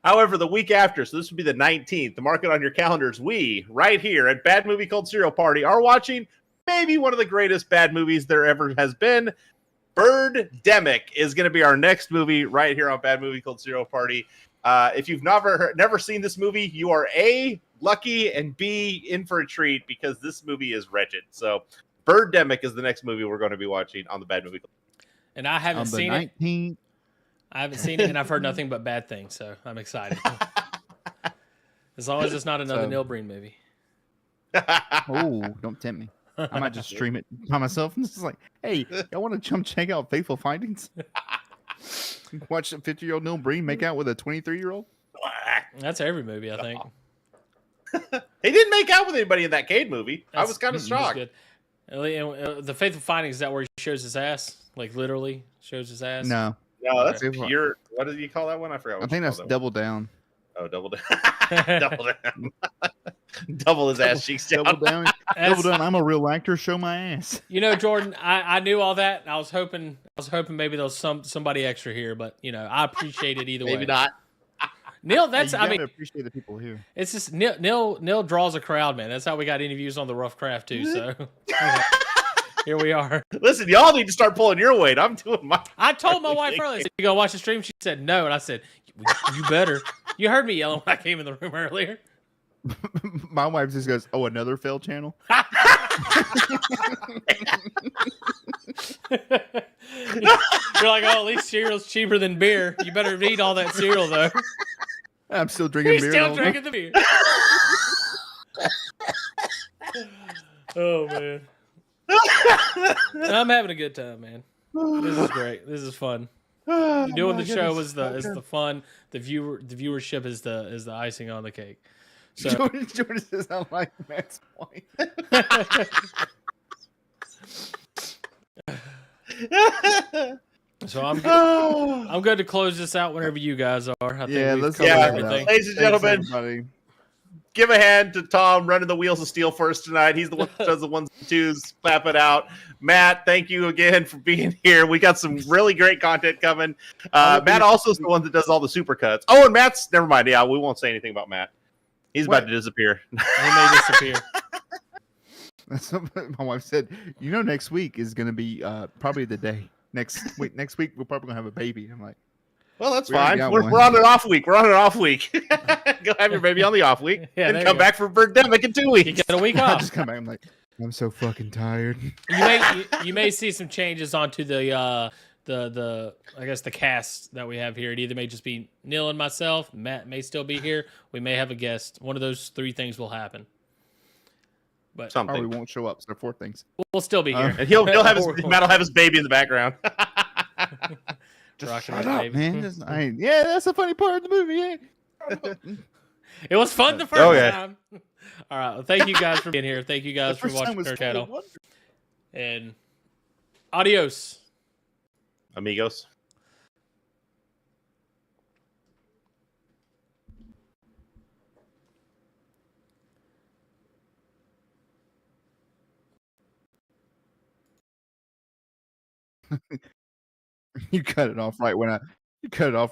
However, the week after, so this would be the 19th, the mark it on your calendars, we, right here at Bad Movie Called Cereal Party, are watching maybe one of the greatest bad movies there ever has been. Birdemic is going to be our next movie right here on Bad Movie Called Cereal Party. If you've never seen this movie, you are A, lucky, and B, in for a treat, because this movie is wretched. So Birdemic is the next movie we're going to be watching on the Bad Movie Called. And I haven't seen it. I haven't seen it, and I've heard nothing but bad things, so I'm excited. As long as it's not another Neil Breen movie. Oh, don't tempt me. I might just stream it by myself. And this is like, hey, y'all want to check out Faithful Findings? Watch a 50-year-old Neil Breen make out with a 23-year-old? That's every movie, I think. He didn't make out with anybody in that Cade movie. I was kind of shocked. Good. The Faithful Findings, is that where he shows his ass? Like, literally shows his ass? No. No, that's Okay. pure. What did you call that one? I forgot. What I think you that's called that Double Down. one. Oh, double down. Double down. Double his ass cheeks down. Double down. Double down. I'm a real actor. Show my ass. You know, Jordan, I knew all that. And I was hoping maybe there was somebody extra here, but you know, I appreciate it either way. Maybe not. Neil, that's You I mean, gotta appreciate the people here. it's just Neil draws a crowd, man. That's how we got interviews on the Rough Craft too. So here we are. Listen, y'all need to start pulling your weight. I'm doing my. I told my wife earlier, "You gonna watch the stream?" She said no, and I said, "You better." You heard me yelling when I came in the room earlier. My wife just goes, "Oh, another failed channel." You're like, "Oh, at least cereal's cheaper than beer. You better eat all that cereal, though." I'm still drinking He's beer. still drinking the beer. Oh man, I'm having a good time, man. This is great. This is fun. Doing the show is the fun. The viewership is the icing on the cake. So Jordan says I like Matt's point. So I'm good to close this out whenever you guys are. I think we've covered everything. Ladies and gentlemen, give a hand to Tom running the Wheels of Steel first tonight. He's the one that does the ones and twos. Clap it out. Matt, thank you again for being here. We got some really great content coming. Matt also is the one that does all the supercuts. Oh, and Matt's never mind. Yeah, we won't say anything about Matt. He's about to disappear. He may disappear. That's what my wife said. You know, next week is going to be probably the day. Next week we're probably going to have a baby. I'm like, well, that's fine. We're on an off week. We're on an off week. Go have your baby on the off week, and come back for Birdemic in 2 weeks. You get a week I off. just come back. I'm like, I'm so fucking tired. You may see some changes onto the I guess the cast that we have here. It either may just be Neil and myself. Matt may still be here. We may have a guest. One of those three things will happen. But Probably won't show up. So 4 things. We'll still be here. And he'll have Matt will have his baby in the background. Just shut up, man. Yeah, that's the funny part of the movie. Yeah. It was fun the first time. All right. Well, thank you guys for being here. Thank you guys for watching our channel. And adios, amigos. You cut it off right when you cut it off